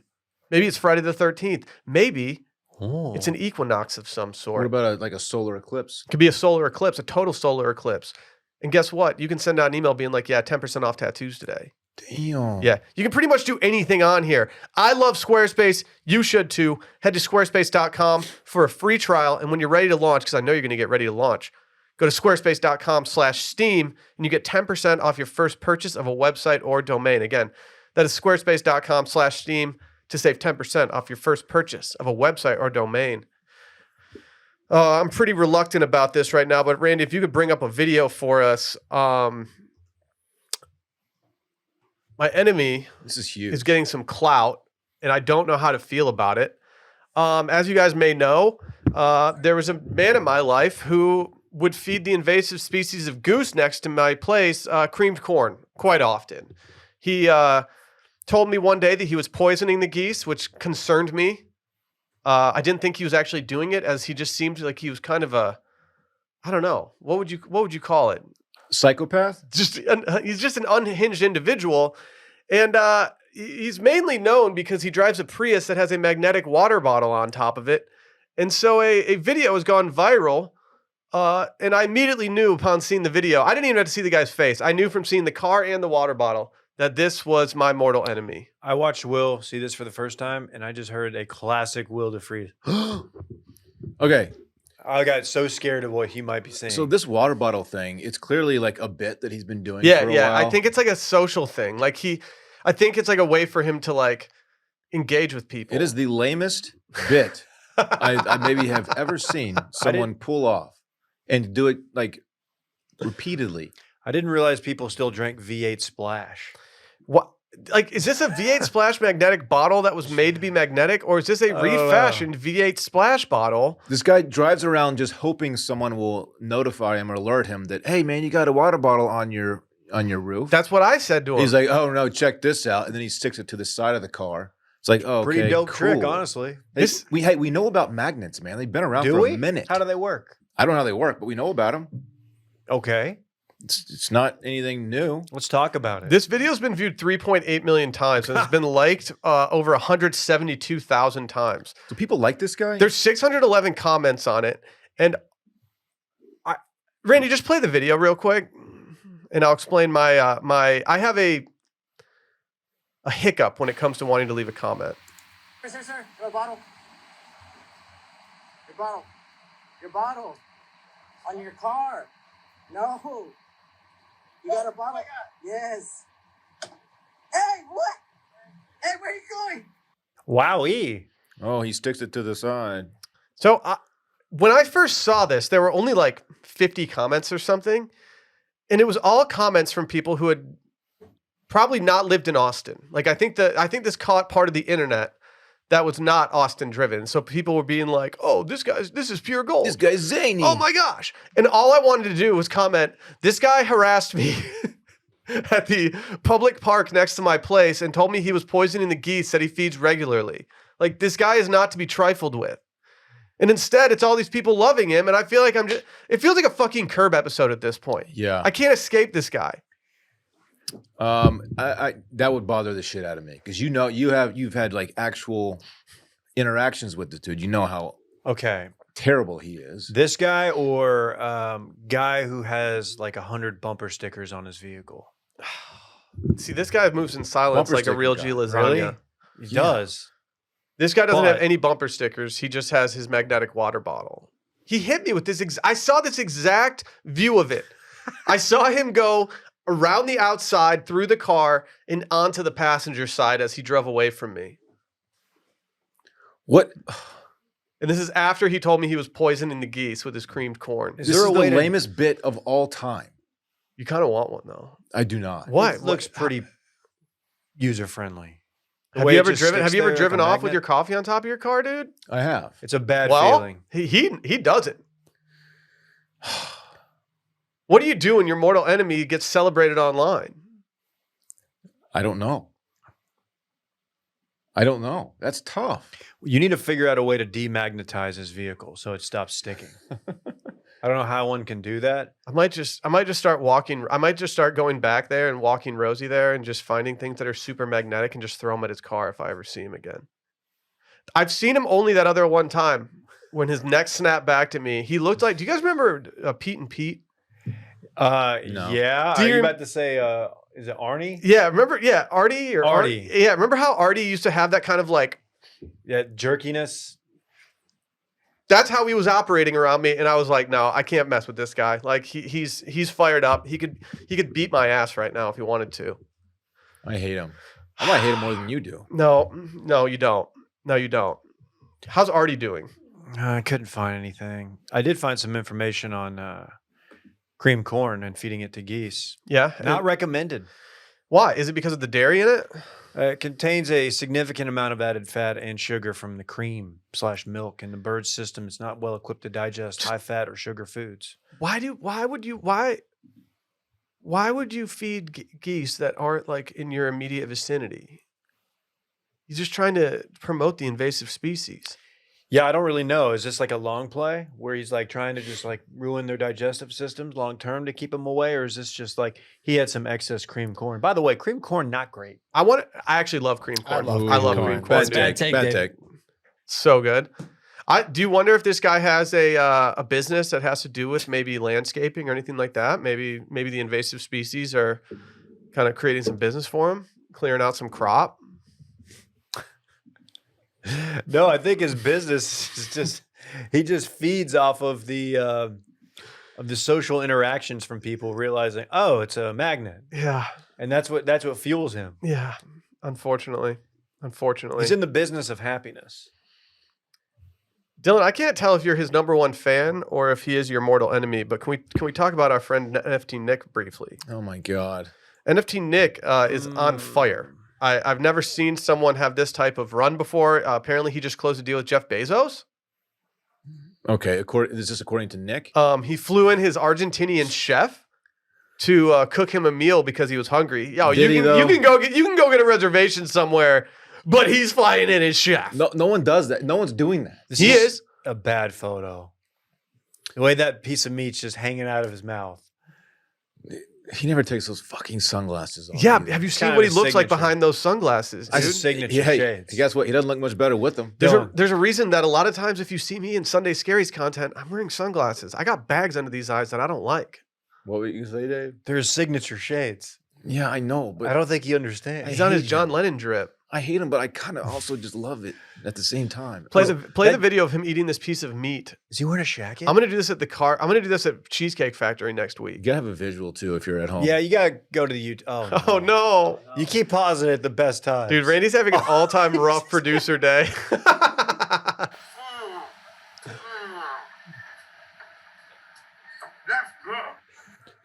Maybe it's Friday the 13th. Maybe it's an equinox of some sort. What about a solar eclipse? It could be a solar eclipse, a total solar eclipse. And guess what? You can send out an email being like, yeah, 10% off tattoos today. Damn. Yeah, you can pretty much do anything on here. I love Squarespace. You should too. Head to squarespace.com for a free trial. And when you're ready to launch, because I know you're going to get ready to launch, go to squarespace.com/steam and you get 10% off your first purchase of a website or domain. Again, that is squarespace.com/steam to save 10% off your first purchase of a website or domain. I'm pretty reluctant about this right now, but Randy, if you could bring up a video for us. My enemy This is huge. is getting some clout, and I don't know how to feel about it. As you guys may know, there was a man in my life who would feed the invasive species of goose next to my place creamed corn quite often. He told me one day that he was poisoning the geese, which concerned me. I didn't think he was actually doing it, as he just seemed like he was kind of I don't know. What would you call it? Psychopath? He's just an unhinged individual, and he's mainly known because he drives a Prius that has a magnetic water bottle on top of it. And so a video has gone viral, and I immediately knew upon seeing the video. I didn't even have to see the guy's face. I knew from seeing the car and the water bottle that this was my mortal enemy. I watched Will see this for the first time, and I just heard a classic Will DeFreeze. Okay. I got so scared of what he might be saying. So this water bottle thing, it's clearly like a bit that he's been doing Yeah, for a yeah. while. I think it's like a social thing. I think it's like a way for him to like engage with people. it is the lamest bit I maybe have ever seen someone pull off and do it like repeatedly. I didn't realize people still drank V8 Splash. What? Like, is this a V8 Splash magnetic bottle that was made to be magnetic, or is this a refashioned V8 Splash bottle? This guy drives around just hoping someone will notify him or alert him that, hey man, you got a water bottle on your roof. That's what I said to him. He's like, oh no, check this out, and then he sticks it to the side of the car. It's like, oh, Pretty okay, dope trick, cool. honestly. We know about magnets, man. They've been around Do for we? a minute. How do they work? I don't know how they work, but we know about them. Okay, It's not anything new. let's talk about it. This video's been viewed 3.8 million times, and it's been liked over 172,000 times. Do people like this guy? There's 611 comments on it, and Randy, just play the video real quick, and I'll explain my I have a hiccup when it comes to wanting to leave a comment. Sir, your bottle. Your bottle. On your car. No. You got a bottle? Yes. Hey, what? Hey, where are you going? Wowee. Oh, he sticks it to the side. So when I first saw this, there were only like 50 comments or something, and it was all comments from people who had probably not lived in Austin. Like I think this caught part of the internet that was not Austin driven. So people were being like, "Oh, this is pure gold. This guy's zany. Oh my gosh!" And all I wanted to do was comment, "This guy harassed me." At the public park next to my place and told me he was poisoning the geese that he feeds regularly. Like, this guy is not to be trifled with. And instead, it's all these people loving him, and I feel like it feels like a fucking Curb episode at this point. Yeah. I can't escape this guy. I that would bother the shit out of me because you've had like actual interactions with the dude. You know how Okay. terrible he is. This guy or guy who has like 100 bumper stickers on his vehicle? See, this guy moves in silence Bumper like a real sticker G guy. lasagna. Really? He does. This guy doesn't have But- any bumper stickers. He just has his magnetic water bottle. He hit me with this. I saw this exact view of it. I saw him go, around the outside, through the car, and onto the passenger side as he drove away from me. What? And this is after he told me he was poisoning the geese with his creamed corn. This is the lamest bit of all time. You kind of want one, though. I do not. Why? It looks pretty user friendly. Have you ever driven off with your coffee on top of your car, dude? I have. It's a bad Well, feeling. he doesn't. What do you do when your mortal enemy gets celebrated online? I don't know. I don't know. That's tough. You need to figure out a way to demagnetize his vehicle so it stops sticking. I don't know how one can do that. I might just start walking. I might just start going back there and walking Rosie there and just finding things that are super magnetic and just throw him at his car if I ever see him again. I've seen him only that other one time when his neck snapped back to me. He looked like, do you guys remember Pete and Pete? No. Yeah. Are you about to say, is it Arnie? Yeah. Remember? Yeah. Artie or Artie. Yeah. Remember how Artie used to have that kind of like, Yeah, jerkiness. that's how he was operating around me. And I was like, no, I can't mess with this guy. Like he's fired up. He could beat my ass right now if he wanted to. I hate him. I might hate him more than you do. No, you don't. No, you don't. How's Artie doing? I couldn't find anything. I did find some information on cream corn and feeding it to geese. Yeah. Not recommended. Why? Is it because of the dairy in it? It contains a significant amount of added fat and sugar from the cream/milk, and the bird's system is not well equipped to digest high fat or sugar foods. Why would you feed geese that aren't like in your immediate vicinity? He's just trying to promote the invasive species. Yeah, I don't really know. Is this like a long play where he's like trying to just like ruin their digestive systems long term to keep them away, or is this just like he had some excess cream corn? By the way, cream corn not great. I actually love cream corn. I love cream corn. Bad dude. take. Bad Bad take. take. So good. Do you wonder if this guy has a business that has to do with maybe landscaping or anything like that? Maybe the invasive species are kind of creating some business for him, clearing out some crop. No, I think his business is just he just feeds off of the social interactions from people realizing, oh, it's a magnet, Yeah, and that's what fuels him. yeah. Unfortunately. He's in the business of happiness. Dylan, I can't tell if you're his number one fan or if he is your mortal enemy, but can we talk about our friend NFT Nick briefly? Oh my God. NFT Nick is on fire. I've never seen someone have this type of run before. Apparently, he just closed a deal with Jeff Bezos. Okay. Is this according to Nick? He flew in his Argentinian chef to cook him a meal because he was hungry. Yo, Did he, though? you can go get a reservation somewhere, but he's flying in his chef. No one does that. No one's doing that. This He is. a bad photo. The way that piece of meat's just hanging out of his mouth. He never takes those fucking sunglasses off. Yeah, either. have you seen Kind what of he a looks like signature. behind those sunglasses, dude? His signature Yeah, shades. guess what? He doesn't look much better with them. There's a reason that a lot of times if you see me in Sunday Scaries content, I'm wearing sunglasses. I got bags under these eyes that I don't like. What were you gonna say, Dave? They're his signature shades. Yeah, I know, but I don't think he understands. He's on his hate John Lennon drip. I hate him, but I kind of also just love it at the same time. Play the video of him eating this piece of meat. Is he wearing a jacket? I'm gonna do this at I'm gonna do this at Cheesecake Factory next You week. gotta have a visual too if you're at home. Yeah, you gotta go to the YouTube. Oh, Oh no, You keep pausing at the best times. dude! Randy's having an all-time rough producer day.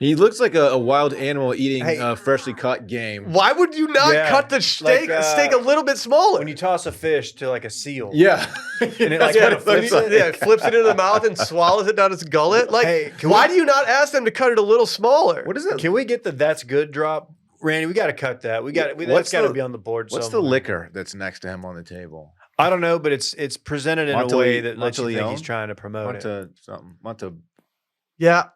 He looks like a wild animal eating Hey. freshly caught game. Why would you not Yeah, cut the steak like, a little bit smaller? when you toss a fish to like a seal. Yeah. And it like Yeah, kind of flips it. yeah, flips it into the mouth and swallows it down its gullet. Like, Hey, why do you not ask them to cut it a little smaller? What is that? Can we get the "That's Good" drop, Randy? We got to cut that. That's What's got to the- be on the board. What's the somewhere. liquor that's next to him on the table? I don't know, but it's presented in a way that lets you think Monteleone? he's trying to promote it. Monte something. Yeah, I don't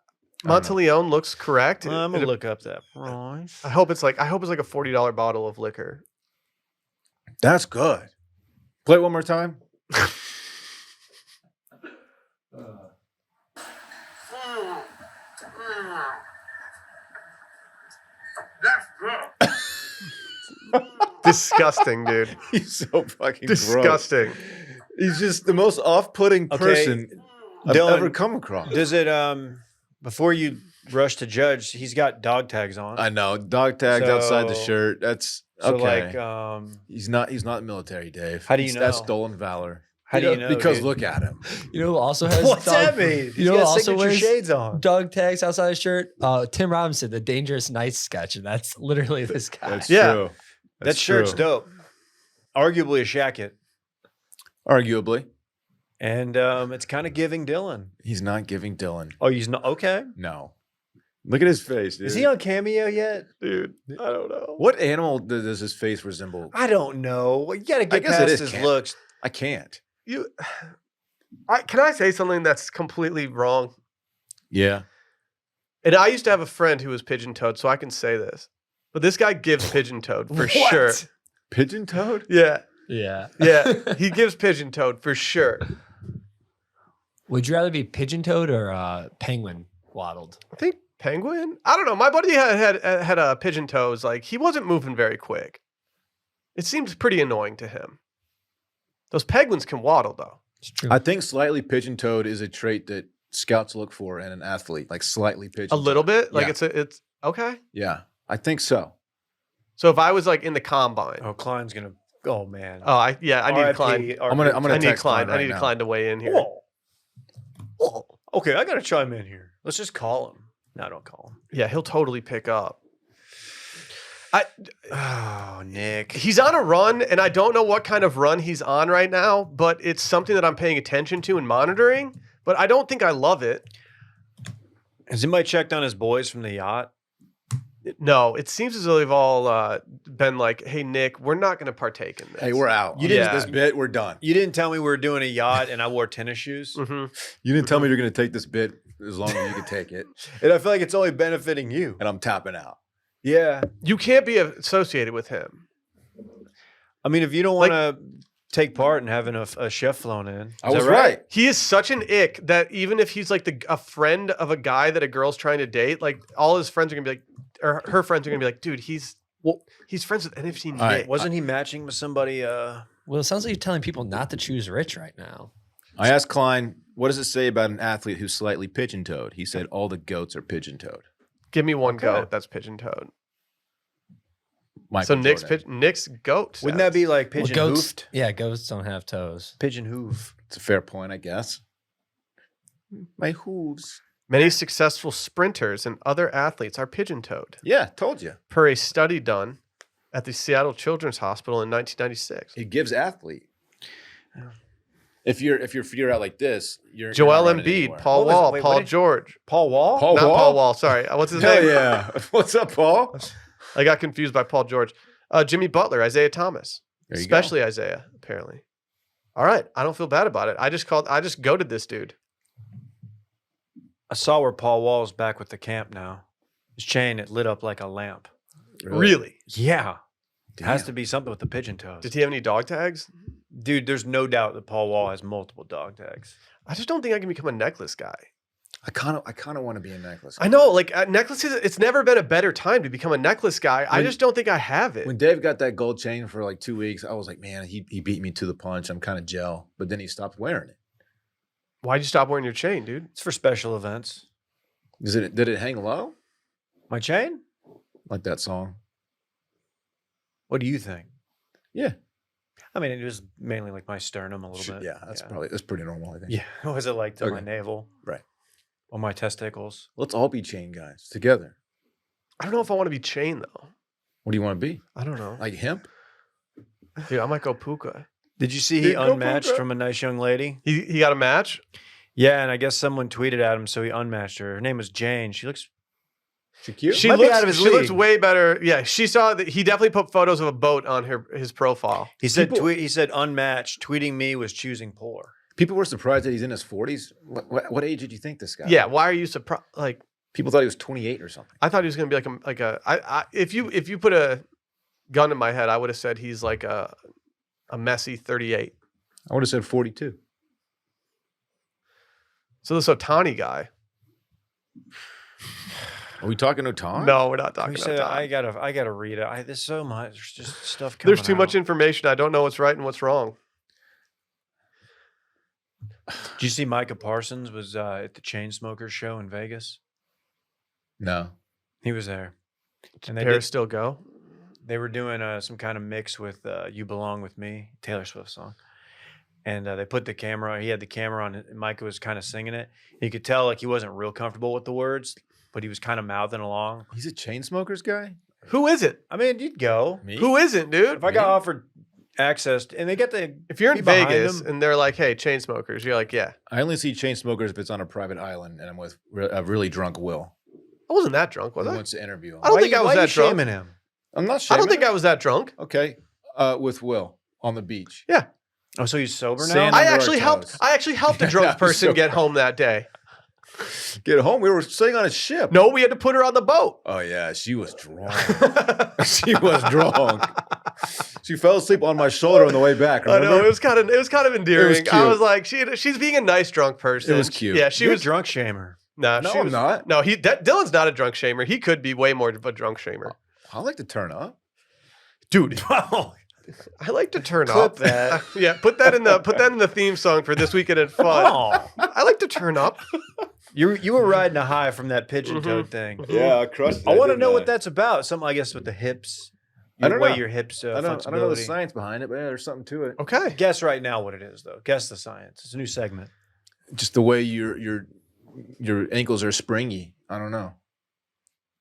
know. Monteleone looks correct. I'm gonna look up that price. I hope it's like a $40 bottle of liquor. That's good. Play it one more time. Disgusting, dude. He's so fucking gross. Disgusting. He's just the most off-putting Okay, person I've Dylan, ever come across. Does it before you rush to judge. He's got dog tags on. I know dog tags outside the So- shirt. That's So okay. like, He's not military, Dave. How do you That's know? stolen valor. how do you know? Because dude? look at him. You know who also has What's dog, that mean? You He's know got who also signature wears shades on. dog tags outside his shirt? Tim Robinson, the Dangerous Nights sketch, and that's literally this guy. That's Yeah. true. That That's shirt's true. dope. Arguably a shacket. Arguably, And it's kind of giving Dylan. he's not giving Dylan. Oh, he's not okay. No. Look at his face, dude. Is he on Cameo yet? Dude, I don't know. What animal does his face resemble? I don't know. Well, you got to get guess it past is his Cam. looks. I can't. Can I say something that's completely wrong? Yeah. And I used to have a friend who was pigeon-toed, so I can say this. But this guy gives pigeon-toed for What? sure. Pigeon-toed? Yeah, Yeah. yeah. He gives pigeon-toed for sure. Would you rather be pigeon-toed or penguin waddled? I think penguin. I don't know. My buddy had a pigeon toes. Like he wasn't moving very quick. It seemed pretty annoying to him. Those penguins can waddle though. It's true. I think slightly pigeon-toed is a trait that scouts look for in an athlete, like slightly pigeon. A little bit. Like Yeah. it's okay. Yeah, I think so. So if I was like in the combine, Oh, Klein's gonna. Oh man. I need Klein. I'm gonna I need text Klein. Klein I need right now. Klein to weigh in here. Whoa. Whoa. Okay, I gotta chime in here. Let's just call him. No, don't call him. Yeah, he'll totally pick up. Oh, Nick. He's on a run, and I don't know what kind of run he's on right now, but it's something that I'm paying attention to and monitoring. But I don't think I love it. Has anybody checked on his boys from the yacht? No, it seems as though they've all been like, "Hey, Nick, we're not going to partake in this." Hey, we're out. You didn't- this bit. We're done. You didn't tell me we were doing a yacht and I wore tennis shoes. Mhm. You didn't tell me you're gonna take this bit as long as you can take it, And I feel like it's only benefiting you. and I'm tapping out. Yeah. You can't be associated with him. I mean, if you don't want to take part in having a chef flown in. I Is was that right. He is such an ick that even if he's like a friend of a guy that a girl's trying to date, like all his friends are gonna be like, or her friends are gonna be like, "Dude, he's friends with NFT Nick." right. Wasn't he matching with somebody? Well, it sounds like you're telling people not to choose rich right now. I asked Klein, "What does it say about an athlete who's slightly pigeon-toed?" He said, "All the goats are pigeon-toed." Give me one Okay. goat that's pigeon-toed. Michael So Nick's Jordan. Nick's goat. Wouldn't that be like Well, pigeon goats, hoofed? yeah, goats don't have toes. Pigeon hoof. It's a fair point, I guess. My hooves. Many successful sprinters and other athletes are pigeon-toed, Yeah, told you. per a study done at the Seattle Children's Hospital in 1996. It gives athlete. If your feet are out like this, you're Joel not running Embiid, anywhere. Paul What was it? Wall, Wait, Paul what did- George. Paul Wall? Paul Not Wall? Paul Wall, sorry. What's his Hell name? yeah! What's up, Paul? I got confused by Paul George. Jimmy Butler, Isaiah Thomas. There you go. Especially Isaiah, apparently. All right. I don't feel bad about it. I just goated this dude. I saw where Paul Wall's back with the camp now. His chain, it lit up like a lamp. Really? Yeah. It has Damn. to be something with the pigeon toes. Did he have any dog tags? Dude, there's no doubt that Paul Wall has multiple dog tags. I just don't think I can become a necklace guy. I kind of want to be a necklace. I know, like necklaces, it's never been a better time to become a necklace guy. I When- just don't think I have it. When Dave got that gold chain for like 2 weeks, I was like, man, he beat me to the punch. I'm kind of gel. But then he stopped wearing it. Why'd you stop wearing your chain, dude? It's for special events. Did it hang low? My chain? Like that song? What do you think? Yeah. I mean, it was mainly like my sternum a little bit. Yeah, that's pretty normal, I think. Yeah. What was it like to my Okay. navel? Right. Or my testicles? Let's all be chain guys together. I don't know if I want to be chain though. What do you want to be? I don't know. Like hemp? Dude, I might go puka. Did you see he Dude, go unmatched Puka. from a nice young lady? He got a match? Yeah, and I guess someone tweeted at him, so he unmatched her. Her name was Jane. She looks. She cute? She Might be looks out of his she looks league. way better. Yeah, she saw that he definitely put photos of a boat on his profile. He said People- he said unmatched. Tweeting me was choosing poor. People were surprised that he's in his 40s. What age did you think this guy? Yeah, why are you surprised? Like, People thought he was 28 or something. I thought he was gonna be if you put a gun in my head, I would have said he's like a messy 38. I would have said 42. So this Otani guy. Are we talking Otan? No, we're not He talking said, about I Otani. gotta read it. There's so much. There's just stuff coming There's too much out. information. I don't know what's right and what's wrong. Did you see Micah Parsons was at the Chainsmokers show in Vegas? No. He was there. Did And they Paris did, still go? they were doing some kind of mix with "You Belong with Me," Taylor Swift song. And they put the camera. He had the camera on, and Micah was kind of singing it. You could tell like he wasn't real comfortable with the words, but he was kind of mouthing along. He's a Chainsmokers guy? Who is it? I mean, you'd go Me? Who isn't, dude? if I got offered access, and they get the If you're in be behind Vegas them. and they're like, "Hey, chain smokers," you're like, "Yeah." I only see Chainsmokers if it's on a private island and I'm with a really drunk Will. I wasn't that drunk, was Who I? wants to interview him. I don't think I was that drunk. shaming him. I'm not I shaming don't think him. I was that drunk. Okay. With Will on the beach. Yeah, Oh, so he's sober now? Sand I under our actually helped. toes. I actually helped a drunk I'm person so- get home that day. Get home. We were sitting on a ship. No, we had to put her on the boat. Oh yeah, she was drunk. She was drunk. She fell asleep on my shoulder on the way back. I Remember? know it was kind of endearing. I cute. was like, she's being a nice drunk person. It was cute. Yeah, she You're was a drunk shamer. Nah, No, she I'm was not. No, Dylan's not a drunk shamer. He could be way more of a drunk shamer, I like to turn up. dude. Wow. I like to turn Clip up. that. Yeah, put that in the theme song for this weekend at fun. Oh, I like to turn up. you were riding a high from that pigeon-toed thing. Yeah, I crushed it. I want to know what that's about. Something, I guess, with the hips. I don't way know. your hips I don't know the flexibility. science behind it, but yeah, there's something to it. Okay. Guess right now what it is, though. Guess the science. It's a new segment. Just the way your ankles are springy. I don't know.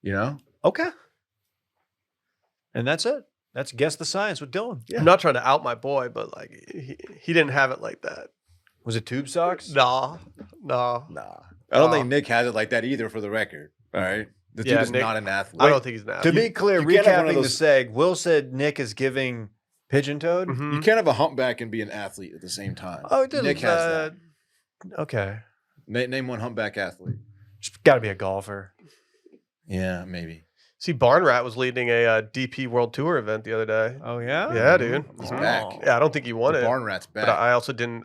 You know? Okay. And that's it. That's Guess the Science with Dylan. I'm not trying to out my boy, but like he didn't have it like that. Was it tube socks? Nah. Nah. I don't Nah. think Nick has it like that either, for the record. All right. The dude Yeah, is Nick- not an athlete. I don't think he's an To athlete. be clear, you can't have one of recapping the those- seg, Will said Nick is giving pigeon-toed. Mhm. You can't have a humpback and be an athlete at the same time. Oh, it didn't. Nick has that. Okay. Name one humpback athlete. Just got to be a golfer. Yeah, maybe. See, Barn Rat was leading a DP World Tour event the other day. Oh, yeah? Yeah, dude. He's Oh. back. Yeah, I don't think he won The it. Barn Rat's back. But I also didn't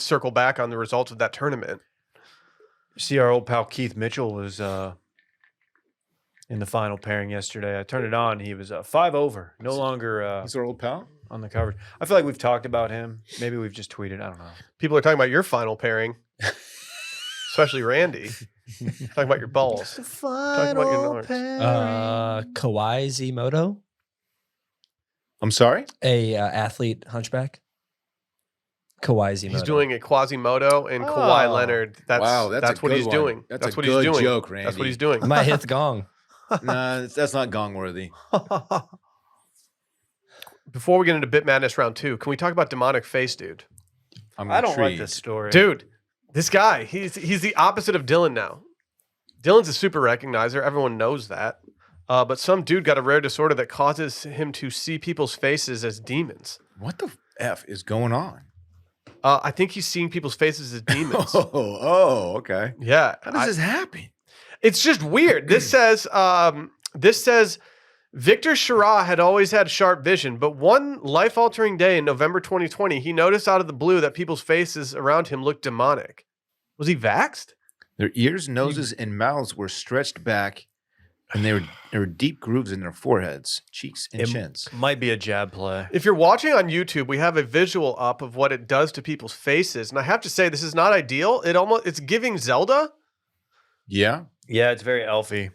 circle back on the results of that tournament. See, our old pal Keith Mitchell was in the final pairing yesterday. I turned it on. He was 5 over. No longer He's our old pal. on the coverage. I feel like we've talked about him. Maybe we've just tweeted. I don't know. People are talking about your final pairing, especially Randy. Talking about your balls. Talking about your nards. Kawhi Zimoto, I'm sorry? a athlete hunchback. Kawhi Zimoto. He's doing a Quasimodo and Kawhi Oh. That's a what good he's one. doing. That's a what good he's doing. joke, That's what Randy. he's doing. I might hit the gong. Nah, that's not gong worthy. Before we get into Bit Madness round 2, can we talk about Demonic Face, dude? I'm I don't like intrigued. this story. Dude, this guy, he's the opposite of Dylan now. Dylan's a super recognizer. Everyone knows that. But some dude got a rare disorder that causes him to see people's faces as demons. What the F is going on? I think he's seeing people's faces as demons. Oh, okay. Yeah. How does this happen? It's just weird. This says Victor Shira had always had sharp vision, but one life-altering day in November 2020, he noticed out of the blue that people's faces around him looked demonic. Was he vaxxed? Their ears, noses, and mouths were stretched back, and there were deep grooves in their foreheads, cheeks, and chins. Might be a jab play. If you're watching on YouTube, we have a visual up of what it does to people's faces, and I have to say this is not ideal. It's giving Zelda. Yeah. Yeah, it's very elfy.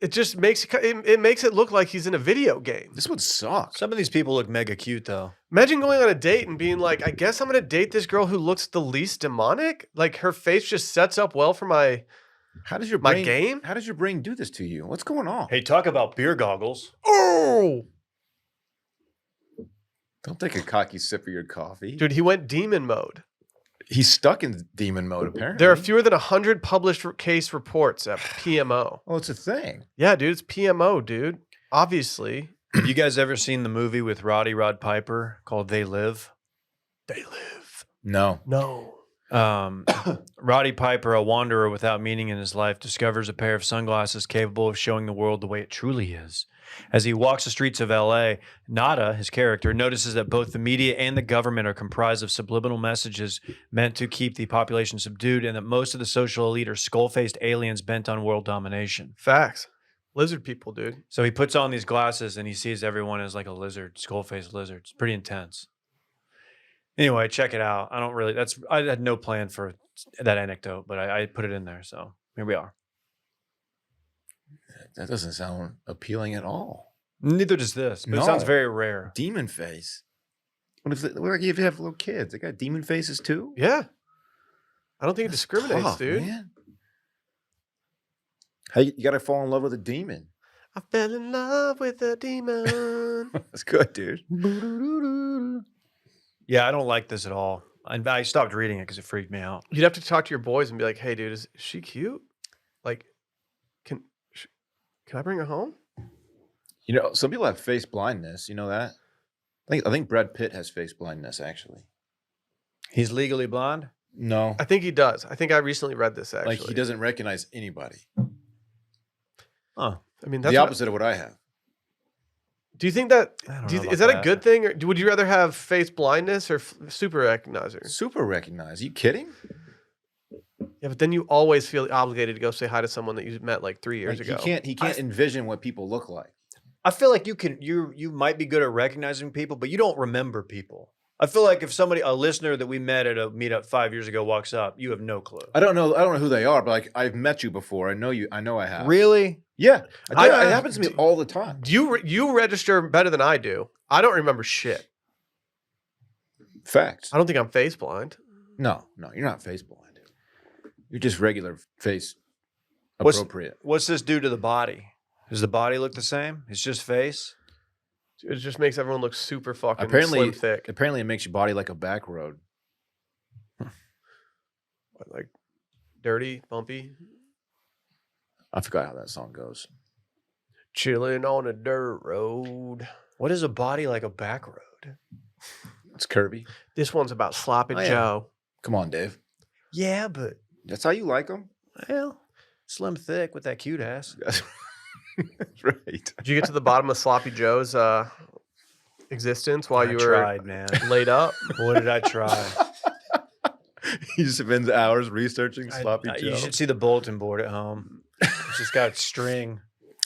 It just makes it makes it look like he's in a video game. This would suck. Some of these people look mega cute, though. Imagine going on a date and being like, I guess I'm going to date this girl who looks the least demonic. Like her face just sets up well for my How does your My brain, game? How does your brain do this to you? What's going on? Hey, talk about beer goggles. Oh, Don't take a cocky sip of your coffee. dude, he went demon mode. He's stuck in demon mode, apparently. There are fewer than 100 published case reports at PMO. Oh, it's a thing. Yeah, dude, it's PMO, dude. Obviously, Have you guys ever seen the movie with Rod Piper called They Live? they live. No. No. Roddy Piper, a wanderer without meaning in his life, discovers a pair of sunglasses capable of showing the world the way it truly is. As he walks the streets of LA, Nada, his character, notices that both the media and the government are comprised of subliminal messages meant to keep the population subdued, and that most of the social elite are skull-faced aliens bent on world domination. Facts. Lizard people, dude. So he puts on these glasses and he sees everyone as like a lizard, skull-faced lizard. It's pretty intense. Anyway, check it out. I had no plan for that anecdote, but I put it in there. So here we are. That doesn't sound appealing at all. Neither does this, but it sounds very rare. Demon face. What if you have little kids? They got demon faces too? Yeah. I don't think it That's discriminates, tough, dude. Man. Hey, you got to fall in love with a demon. I fell in love with a demon. That's good, dude. Yeah, I don't like this at all. I stopped reading it because it freaked me out. You'd have to talk to your boys and be like, "Hey, dude, is she cute? Like, can I bring her home?" You know, some people have face blindness. You know that? I think Brad Pitt has face blindness, actually. He's legally blonde? No. I think he does. I think I recently read this actually. Like, he doesn't recognize anybody. Oh. I mean, that's The opposite of what I have. Do you think that I don't know is about that a good thing, or would you rather have face blindness or super recognizer? Super recognize. You kidding? Yeah, but then you always feel obligated to go say hi to someone that you met like 3 years Like, ago. He can't envision what people look like. I feel like you might be good at recognizing people, but you don't remember people. I feel like if a listener that we met at a meetup 5 years ago walks up, you have no clue. I don't know who they are, but like, I've met you before. I know you. I know I have. Really? Yeah. It I- happens to me all the time. You register better than I do. I don't remember shit. Facts. I don't think I'm face blind. No, you're not face blind. You're just regular face What's- appropriate. What's this do to the body? Does the body look the same? It's just face? It just makes everyone look super fucking Apparently, slim thick. apparently, it makes your body like a back road. Like dirty, bumpy. I forgot how that song goes. Chilling on a dirt road. What is a body like a back road? It's curvy. This one's about Sloppy Oh, yeah. Joe. Come on, Dave. Yeah, but That's how you like them. well, slim thick with that cute ass. That's right. Did you get to the bottom of Sloppy Joe's existence while I you were tried, man. laid up? What did I try? He spends hours researching sloppy Joe. You should see the bulletin board at home. It's just got string.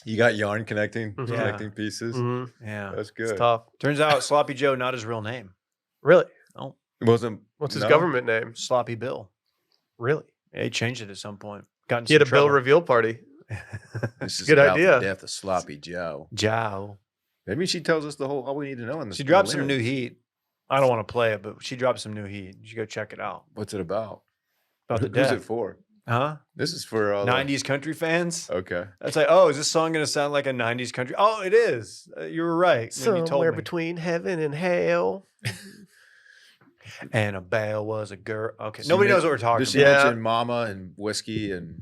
You got yarn connecting Mhm. connecting pieces. Mhm. Yeah. That's It's good. tough. Turns out Sloppy Joe not his real name. Really? It wasn't. What's his no? government name? Sloppy Bill. Really? Yeah, he changed it at some point. Got in He had a some bill trouble. reveal party. This is Good about idea. the death of Sloppy Joe. Joe. Maybe she tells us all we need to know in this. She dropped some new heat. I don't want to play it, but she dropped some new heat. You should go check it out. What's it about? About the Who's death. it for? Huh? This is for all the- 90s country fans? Okay. That's like, oh, is this song going to sound like a 90s country? Oh, it is. You were right when you told Somewhere me. between heaven and hell. Annabelle was a girl. Okay. She Nobody men- knows what we're talking Does she about. Yeah. mention mama and whiskey and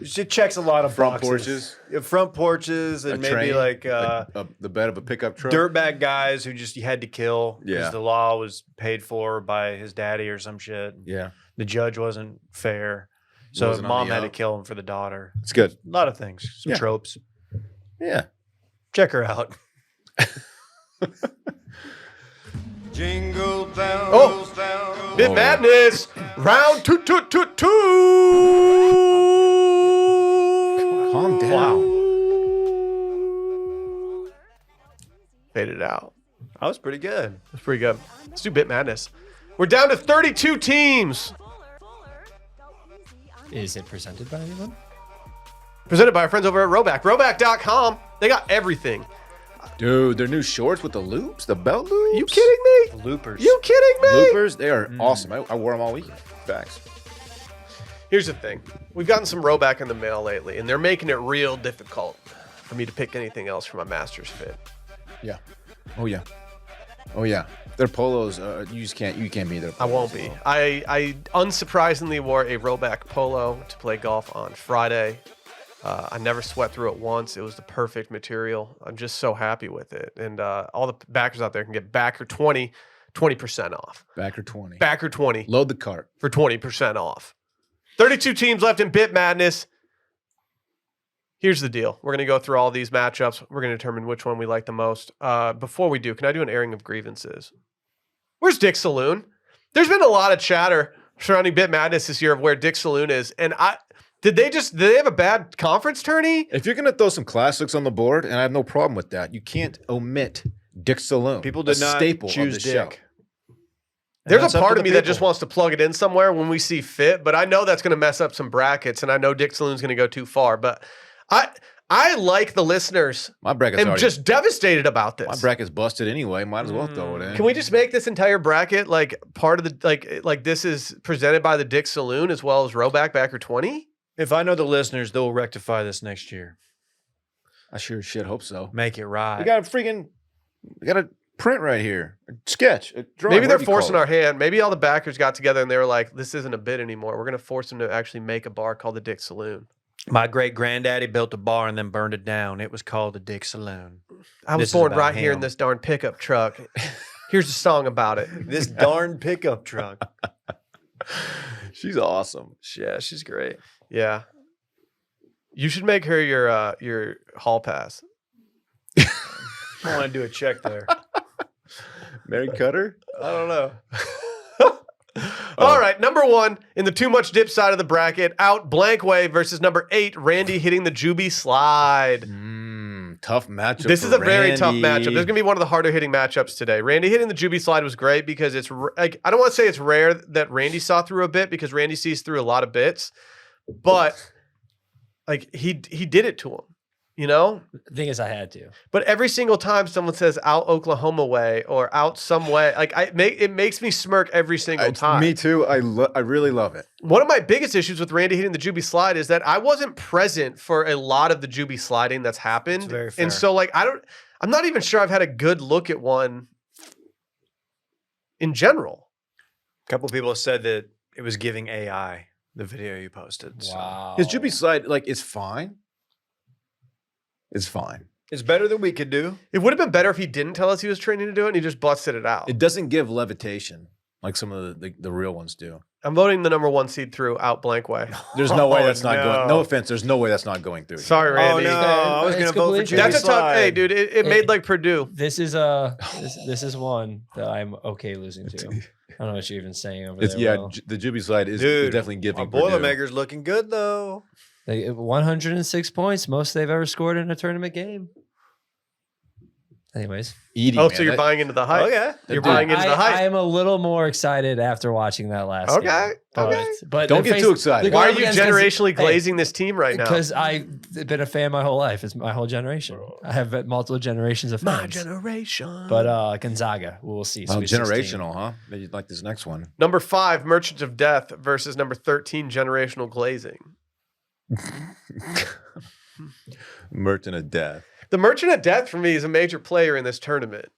She checks a lot of front boxes. porches? Yeah, front porches and A maybe train? like the bed of a pickup truck? dirtbag guys who just you had to kill because Yeah. the law was paid for by his daddy or some shit. Yeah. The judge wasn't fair. So Wasn't on mom the had to up. kill him for the daughter. It's good. A lot of things. Some Yeah. tropes. Yeah. Check her out. Jingle bells, Oh. bells. Bit Oh. Madness. Round two. Calm down. Faded out. That was pretty good. That's pretty good. Let's do Bit Madness. We're down to 32 teams. Is it presented by anyone? Presented by our friends over at Roback. Roback.com. They got everything. Dude, their new shorts with the loops, the belt loops. You kidding me? Loopers. You kidding me? Loopers, they are awesome. I wore them all week. Facts. Here's the thing. We've gotten some Roback in the mail lately, and they're making it real difficult for me to pick anything else for my master's fit. Yeah. Oh yeah. Oh yeah. Their polos, you can't be their I polos won't at be. all. I unsurprisingly wore a Roback polo to play golf on Friday. I never sweat through it once. It was the perfect material. I'm just so happy with it. And all the backers out there can get Backer 20% off. Backer 20. Backer 20 Load the cart. for 20% off. 32 teams left in Bit Madness. Here's the deal. We're going to go through all these matchups. We're going to determine which one we like the most. Before we do, can I do an airing of grievances? Where's Dick's Saloon? There's been a lot of chatter surrounding Bit Madness this year of where Dick's Saloon is. And did they have a bad conference tourney? If you're gonna throw some classics on the board, and I have no problem with that, you can't omit Dick Saloon. People did a not staple choose of the show. Dick. There's that's a up part to of the me that just people. wants to plug it in somewhere when we see fit, but I know that's going to mess up some brackets, and I know Dick Saloon's going to go too far. But I like the listeners. My bracket's I'm already just devastated about this. my bracket's busted anyway. Might as well throw it in. Can we just make this entire bracket like part of the like this is presented by the Dick Saloon as well as Rowback Backer 20? If I know the listeners, they'll rectify this next year. I sure as shit hope so. Make it right. We got a print right here. A sketch. A drawing, Maybe they're whatever you call forcing it. our hand. Maybe all the backers got together and they were like, this isn't a bid anymore. We're going to force them to actually make a bar called the Dick Saloon. My great granddaddy built a bar and then burned it down. It was called the Dick Saloon. I was This is born about right here in him. this darn pickup truck. Here's a song about it. This darn pickup truck. She's awesome. Yeah, she's great. Yeah. You should make her your hall pass. I want to do a check there. Mary Cutter? I don't know. All right, number 1 in the too much dip side of the bracket, out blank way versus number 8, Randy hitting the Juby slide. Tough matchup. This is a very tough Randy. matchup. There's going to be one of the harder hitting matchups today. Randy hitting the Juby slide was great because it's like I don't want to say it's rare that Randy saw through a bit because Randy sees through a lot of bits, but like he did it to him, you know? The thing is, I had to. But every single time someone says out Oklahoma way or out some way, like it makes me smirk every single time. Me too. I really love it. One of my biggest issues with Randy hitting the Juby slide is that I wasn't present for a lot of the Juby sliding that's happened. That's very fair. And so like I'm not even sure I've had a good look at one in general. A couple people have said that it was giving AI, the video you posted. so. Wow. His Juby slide, it's fine. It's fine. It's better than we could do. It would have been better if he didn't tell us he was training to do it and he just busted it out. It doesn't give levitation like some of the real ones do. I'm voting the number 1 seed through out blank way. There's no way that's not no. going. No offense. There's no way that's not going through. Sorry, Oh, Randy. no. I was going to vote for Judy That's a tough. Slide. Hey, dude, it made like Purdue. This is this is one that I'm okay losing to. I don't know what you're even saying over It's, there. yeah, Will. the Juby slide is Dude, definitely giving. Our Purdue. Boilermaker's looking good, though. 106 points, most they've ever scored in a tournament game. Anyways, Edie, Oh, man, so you're that- buying into the hype. Okay. You're buying into the I hype. am a little more excited after watching that last Okay, game. okay. But Don't they're get too excited. Why are going you up against- generationally hey, glazing this team right now? Because I've been a fan my whole life. It's my whole generation. I have multiple generations of fans. generation. But Gonzaga, we'll see. Oh, Sweet 16. generational, huh? Maybe you'd like this next one. Number 5, Merchant of Death versus number 13, Generational Glazing. Merchant of Death. The Merchant of Death for me is a major player in this tournament.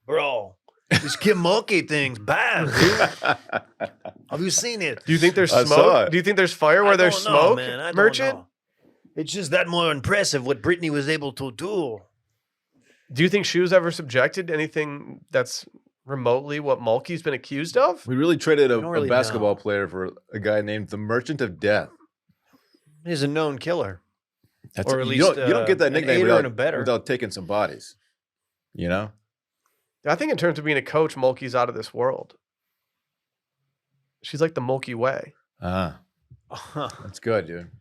Bro, this Kim Mulkey thing's bad, dude. Have you seen it? Do you think there's I saw smoke? it. Do you think there's fire where there's smoke? Merchant? It's just that more impressive what Britney was able to do. Do you think Shoe's ever subjected to anything that's remotely what Mulkey's been accused of? We really traded a don't really basketball know. player for a guy named the Merchant of Death. He's a known killer. That's Or at you least, don't get that an nickname aider and a better. without taking some bodies. You know? I think in terms of being a coach, Mulkey's out of this world. She's like the Mulkey way. Ah, that's good, dude.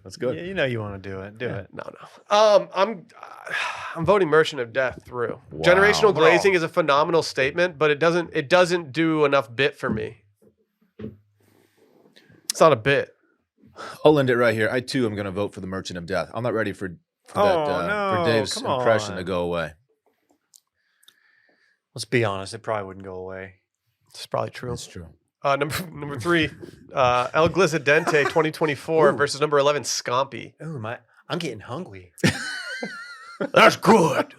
That's good. Yeah, you know you want to do it. Do it. No. I'm voting Merchant of Death through. Wow. Generational Bro. glazing is a phenomenal statement, but it doesn't do enough bit for me. It's not a bit. I'll end it right here. I too am going to vote for the Merchant of Death. I'm not ready for Oh, for no, Dave's come impression on. to go away. Let's be honest. It probably wouldn't go away. It's probably true. That's true. Number 3, El Glizadente 2024 versus number 11, Scompy. Oh, I'm getting hungry. That's good.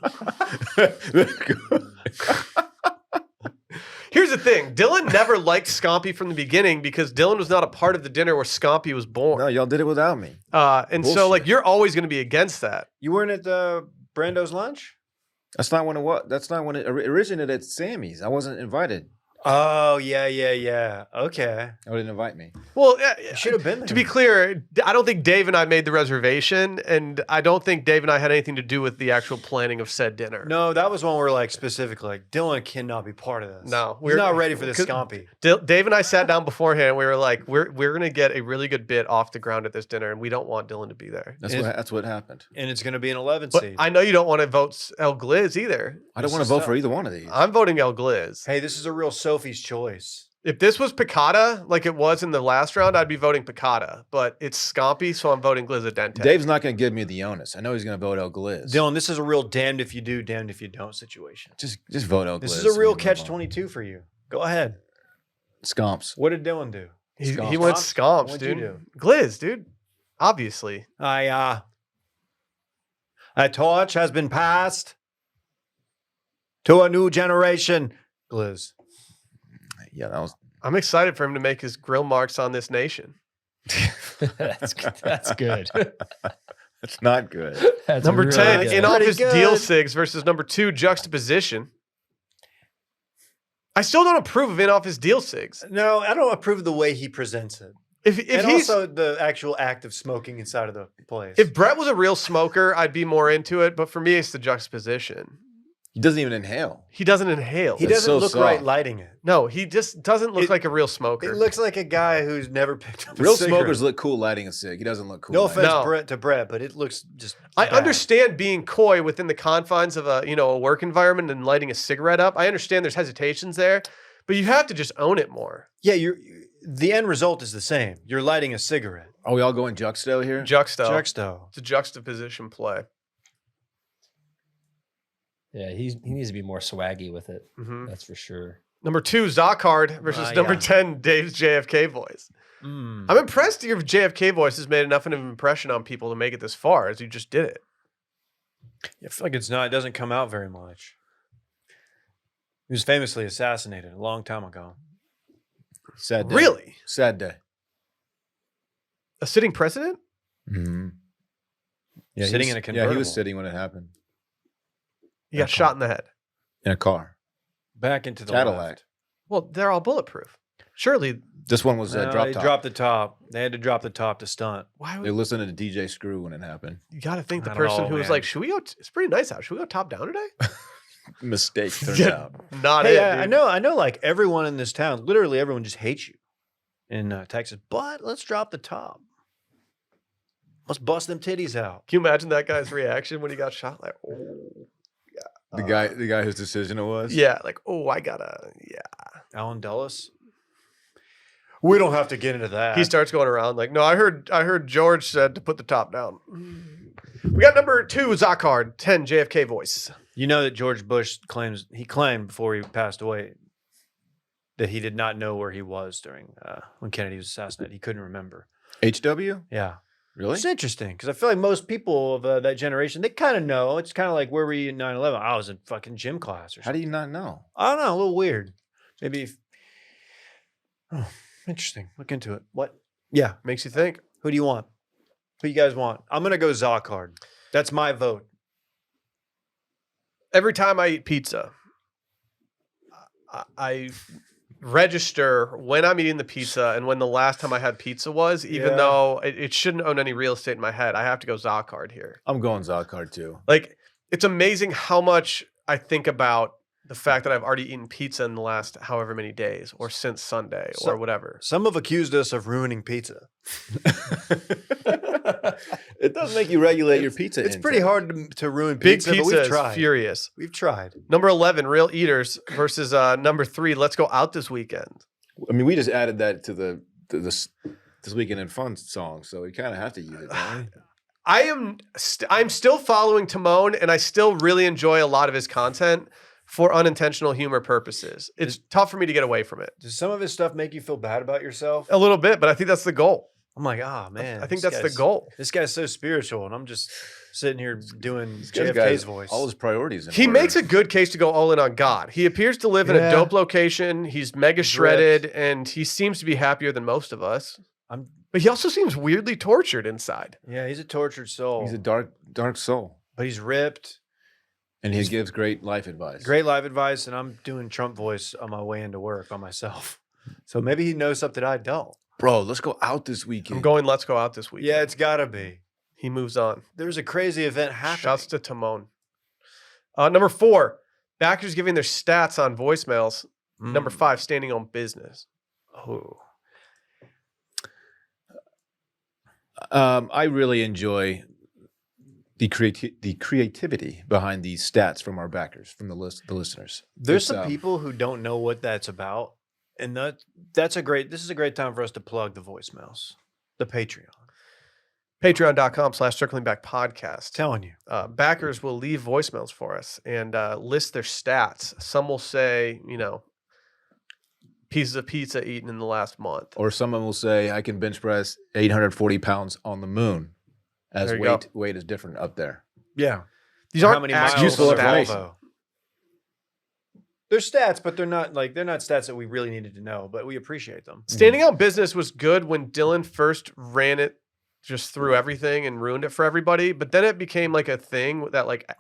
Here's the thing. Dylan never liked Scompy from the beginning because Dylan was not a part of the dinner where Scompy was born. No, y'all did it without me. And so, like, Bullshit. you're always going to be against that. You weren't at Brando's lunch? That's not when it was. That's not when it originated at Sammy's. I wasn't invited. Oh, yeah. Okay. I didn't invite me. Well, You should have been there. to be clear, I don't think Dave and I made the reservation, and I don't think Dave and I had anything to do with the actual planning of said dinner. No, that was one where like specifically like Dylan cannot be part of this. No, we're not ready for this 'cause scompy. Dave and I sat down beforehand. And we were like, we're going to get a really good bit off the ground at this dinner, and we don't want Dylan to be there. That's what happened. And it's going to be an 11 But seed. I know you don't want to vote El Gliz either. I don't This want to is vote tough. for either one of these. I'm voting El Gliz. Hey, this is a real Sophie's choice. If this was Picada, like it was in the last round, I'd be voting Picada. But it's Scompy, so I'm voting Glizzadente. Dave's not going to give me the onus. I know he's going to vote El Gliz. Dylan, this is a real damned if you do, damned if you don't situation. Just vote El Gliz. This is a real catch-22 for you. Go ahead. Scomps. What did Dylan do? He Scomps. went Scomps, What'd dude. you do? Glizz, dude. Obviously. A torch has been passed to a new generation. Gliz. Yeah, that was. I'm excited for him to make his grill marks on this nation. That's good. That's good. That's not good. That's Number really 10, good. in office Pretty deal good. sigs versus number 2, juxtaposition. I still don't approve of in office deal sigs. No, I don't approve of the way he presents it. If And he's also the actual act of smoking inside of the place. if Brett was a real smoker, I'd be more into it. But for me, it's the juxtaposition. He doesn't even inhale. He doesn't inhale. he It's doesn't so look soft. right lighting it. No, he just doesn't look It- like a real smoker. It looks like a guy who's never picked up Real a cigarette. smokers look cool lighting a cig. He doesn't look cool. No lighting offense No. to Brett, but it looks just I bad. understand being coy within the confines of a work environment and lighting a cigarette up. I understand there's hesitations there, but you have to just own it more. Yeah, the end result is the same. You're lighting a cigarette. Are we all going juxto here? Juxto. It's a juxtaposition play. Yeah, he needs to be more swaggy with it. Mhm. That's for sure. Number 2, Zockard versus number Yeah. 10, Dave's JFK voice. Mm. I'm impressed your JFK voice has made enough of an impression on people to make it this far, as you just did it. I feel like it doesn't come out very much. He was famously assassinated a long time ago. Sad day. Really? Sad day. A sitting president? Mm-hmm. Yeah, Sitting he was, in a Yeah, he convertible. was sitting when it happened He got shot in the head. in a car. Back into the Cadillac. left. Well, they're all bulletproof. Surely, This one was No, drop they top. dropped the top. They had to drop the top to stunt. why They would listened to DJ Screw when it happened. you got to think the I don't person know, who was man. like, should we go? It's pretty nice out. Should we go top down today? Mistake turned Yeah, out. Not Hey, it. I dude. know. Like everyone in this town, literally everyone just hates you in Texas. But let's drop the top. Let's bust them titties out. Can you imagine that guy's reaction when he got shot? Like, oh, The guy whose decision it was. yeah, like, oh, I gotta, yeah. Alan Dulles. We don't have to get into that. He starts going around like, no, I heard George said to put the top down. We got number 2, Zockard, 10, JFK voice. You know that George Bush claimed before he passed away that he did not know where he was during when Kennedy was assassinated. He couldn't remember. HW? Yeah. Really? It's interesting because I feel like most people of that generation, they kind of know. It's kind of like, where were you in 9/11? I was in fucking gym class or How something. do you not know? I don't know. A little weird. Maybe. Oh, interesting. Look into it. What? Yeah. Makes you think. Who do you want? Who you guys want? I'm going to go Zockard. That's my vote. Every time I eat pizza, I register when I'm eating the pizza and when the last time I had pizza was, even Yeah. though it shouldn't own any real estate in my head. I have to go Zockard here. I'm going Zockard too. Like, it's amazing how much I think about the fact that I've already eaten pizza in the last however many days or since Sunday or whatever. Some have accused us of ruining pizza. It does make you regulate your pizza. It's pretty hard to ruin Big pizza, but Pizza we've is tried. furious. We've tried. Number 11, Real Eaters versus number 3, Let's Go Out This Weekend. I mean, we just added that to this weekend in fun song, so we kind of have to use it. Don't we? I'm still following Timon, and I still really enjoy a lot of his content for unintentional humor purposes. It's tough for me to get away from it. Does some of his stuff make you feel bad about yourself? A little bit, but I think that's the goal. I'm like, oh man. I think this that's the guy's- goal. This guy's so spiritual, and I'm just sitting here doing This JFK's guy's voice. all his priorities. In He order. makes a good case to go all in on God. He appears to live in a Yeah. dope location. He's mega shredded, and he seems to be happier than most of us. But he also seems weirdly tortured inside. Yeah, he's a tortured soul. He's a dark soul, but he's ripped. and he gives great life advice. Great live advice, and I'm doing Trump voice on my way into work by myself. So maybe he knows something I don't. Bro, let's go out this weekend. I'm going, Let's Go Out This Weekend. Yeah, it's gotta be. He moves on. There's a crazy event happening. Shouts to Timon. Number 4, backers giving their stats on voicemails. Number 5, standing on business. Oh. I really enjoy the creativity behind these stats from our backers, from the listeners. There's It's, some people who don't know what that's about. And this is a great time for us to plug the voicemails, the Patreon. Patreon.com/circlingbackpodcast. Telling you. Backers will leave voicemails for us and list their stats. Some will say, pieces of pizza eaten in the last month. Or someone will say, I can bench press 840 pounds on the moon, as There you go. weight is different up there. Yeah. These aren't How many actual miles useful on their information. Volvo? They're stats, but they're not stats that we really needed to know, but we appreciate them. Standing out business was good when Dylan first ran it just through everything and ruined it for everybody. But then it became like a thing that like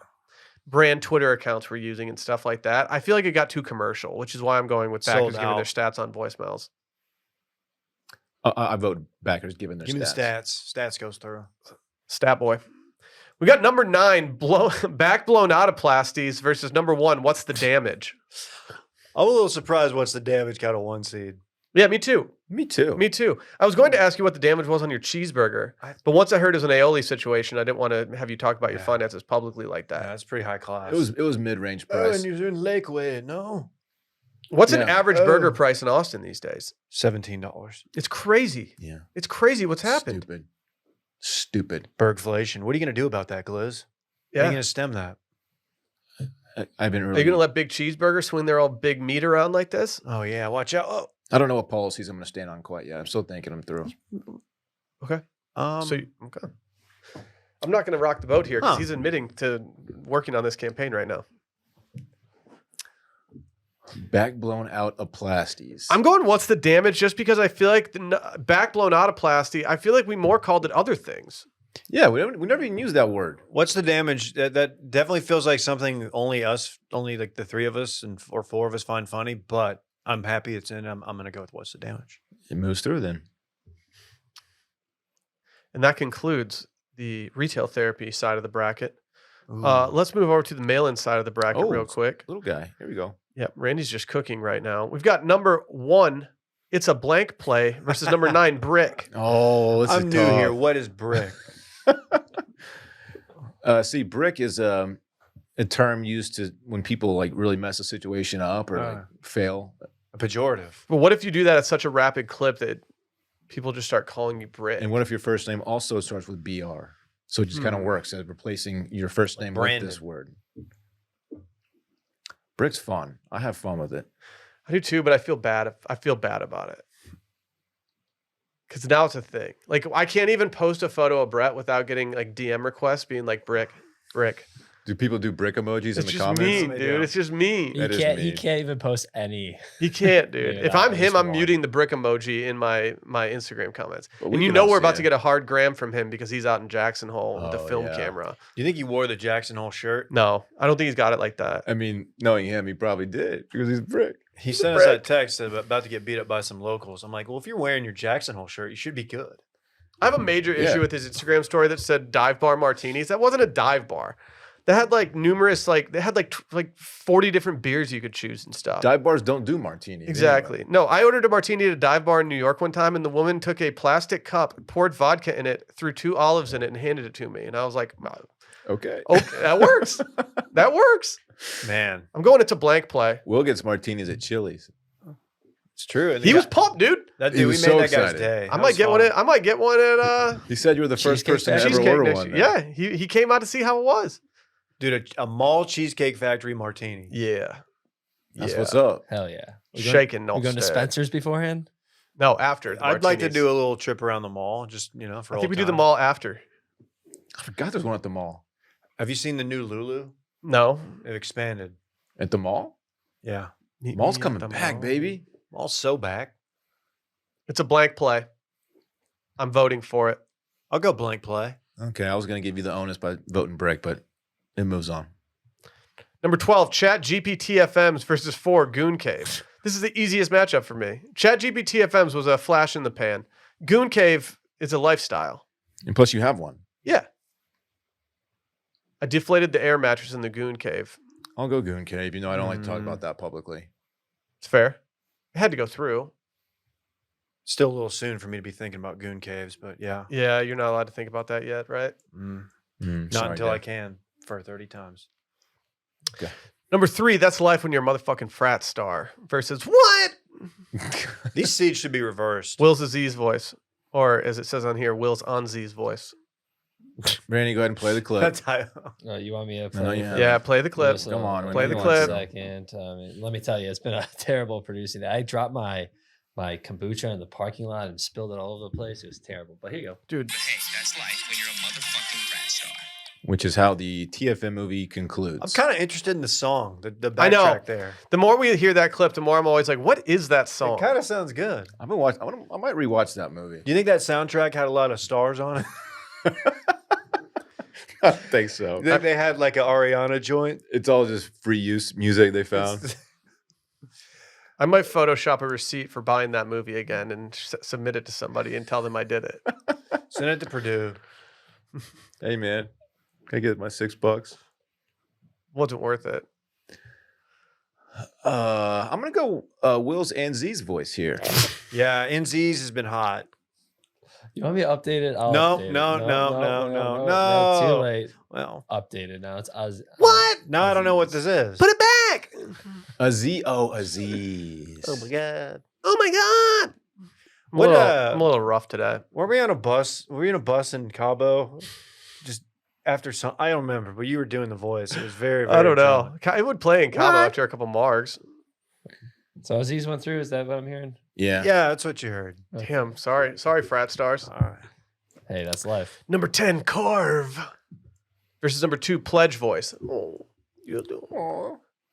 brand Twitter accounts were using and stuff like that. I feel like it got too commercial, which is why I'm going with Sold backers giving their out. stats on voicemails. I vote backers given their Give me the stats. stats. Stats goes through. Stat boy. We got number 9, back blown autoplasties versus number 1. What's the damage? I'm a little surprised what's the damage got a 1 seed. Yeah, me too. Me too. Me too. I was going to ask you what the damage was on your cheeseburger, but once I heard it was an aioli situation, I didn't want to have you talk about your Yeah. finances publicly like that. Yeah, that's pretty high class. It was mid-range Oh, price. and you're in Lakewood. No. What's an Yeah. average burger price in Austin these days? $17. It's crazy. Yeah. It's crazy what's happened. Stupid. Bergflation. What are you going to do about that, Gliz? How are Yeah. you going to stem that? I've been Are really. you going to let Big Cheeseburger swing their old big meat around like this? Oh, yeah. Watch out. Oh. I don't know what policies I'm going to stand on quite yet. I'm still thinking them through. Okay. Okay. Okay. I'm not going to rock the boat here because Huh. he's admitting to working on this campaign right now. Back blown out aplasties. I'm going, what's the damage? Just because I feel like back blown autoplasty, I feel like we more called it other things. Yeah, we never even used that word. What's the damage? That definitely feels like something only like the 3 of us or 4 of us find funny, but I'm happy it's in. I'm going to go with what's the damage. It moves through then. And that concludes the retail therapy side of the bracket. Ooh. Let's move over to the mail-in side of the bracket real quick. Little guy. Here we go. Yep, Randy's just cooking right now. We've got number 1, it's a blank play versus number 9, brick. Oh, I'm new here. What is brick? See, brick is a term used to when people like really mess a situation up or like fail. A pejorative. But what if you do that at such a rapid clip that people just start calling you brick? And what if your first name also starts with BR? So it just kind of works as replacing your first name with Brandon. this word. Brick's fun. I have fun with it. I do too, but I feel bad. I feel bad about it. Because now it's a thing. Like, I can't even post a photo of Brett without getting like DM requests being like brick. Do people do brick emojis It's in the just comments? mean, They dude. do. It's just mean. That is He mean. can't even post any. You can't, dude. Yeah, If I'm at him, least I'm one. muting the brick emoji in my Instagram comments. But we And you can know all we're see about it. to get a hard gram from him because he's out in Jackson Hole with the Oh, film yeah. camera. Do you think he wore the Jackson Hole shirt? No, I don't think he's got it like that. I mean, knowing him, he probably did because he's brick. He sent us that text about to get beat up by some locals. I'm like, well, if you're wearing your Jackson Hole shirt, you should be good. I have a major Yeah. issue with his Instagram story that said dive bar martinis. That wasn't a dive bar. That had like numerous, they had like 40 different beers you could choose and stuff. Dive bars don't do martinis. Exactly. anyway. No, I ordered a martini at a dive bar in New York one time, and the woman took a plastic cup, poured vodka in it, threw 2 olives in it, and handed it to me. And I was like, Okay. okay, that works. That works. Man, I'm going into blank play. Will gets martinis at Chili's. it's true. And He was pumped, dude. that he dude. We was made so that guy's excited. day. I might get one. I might get one at He said you were the first Cheesecake person to ever Cheesecake order next one. year. there. Yeah, he came out to see how it was. Dude, a mall cheesecake factory martini. Yeah. That's what's up. Hell yeah. Shaking, no We going to stir. Spencer's beforehand? No, after. the I'd like to martinis. do a little trip around the mall, just for. I think old we do the times. mall after. I forgot there's one at the mall. Have you seen the new Lulu? No. It expanded. At the mall? Yeah, Mall's Yeah, coming the back, mall. baby. mall's so back. It's a blank play. I'm voting for it. I'll go blank play. Okay, I was going to give you the onus by voting brick, but it moves on. Number 12, Chat GPT FMs versus 4 Goon Cave. This is the easiest matchup for me. Chat GPT FMs was a flash in the pan. Goon Cave is a lifestyle. And plus, you have one. Yeah. I deflated the air mattress in the Goon Cave. I'll go Goon Cave. You know, I don't like to talk about that publicly. It's fair. It had to go through. Still a little soon for me to be thinking about goon caves, but yeah, Yeah, you're not allowed to think about that yet, right? not Sorry, until I Dad. can for 30 times. Number 3, that's life when you're a motherfucking frat star versus what? These seeds should be reversed. Will's Z's voice. Or as it says on here, Will's on Z's voice. Brandy, go ahead and play the clip. That's how. Oh, you want me to No, play? you Yeah, play the clip. Just, Come on, play the one clip. second. Let me tell you, it's been a terrible producing day. I dropped my kombucha in the parking lot and spilled it all over the place. It was terrible. But here you go. Dude, Hey, that's life when you're a motherfucking frat star. Which is how the TFM movie concludes. I'm kind of interested in the song, the I know. backtrack there. the more we hear that clip, the more I'm always like, what is that song? It kind of sounds good. I've been watching. I might rewatch that movie. Do you think that soundtrack had a lot of stars on it? I think so. You think they had like an Ariana joint? It's all just free use music they found. It's- I might Photoshop a receipt for buying that movie again and submit it to somebody and tell them I did it. Send it to Purdue. Hey man, can I get my $6? Wasn't worth it. I'm gonna go Will's and Z's voice here. Yeah, NZ's has been hot. You want me to update it? I'll No, update it. no, no. Too late. Well, Updated now. It's Oz. What? now I don't know what this is. Put it back. A Z's. Oh my god. Oh my God. What, I'm a little rough today. Were we on a bus? Were we in a bus in Cabo? Just after some, I don't remember, but you were doing the voice. It was very, very I don't know. telling. It would play in Cabo What? after a couple margs. So Aziz went through. Is that what I'm hearing? Yeah. Yeah, that's what you heard. Damn, sorry, frat stars. All right. Hey, that's life. Number 10, Carve. Versus number 2, Pledge Voice. Oh, you do.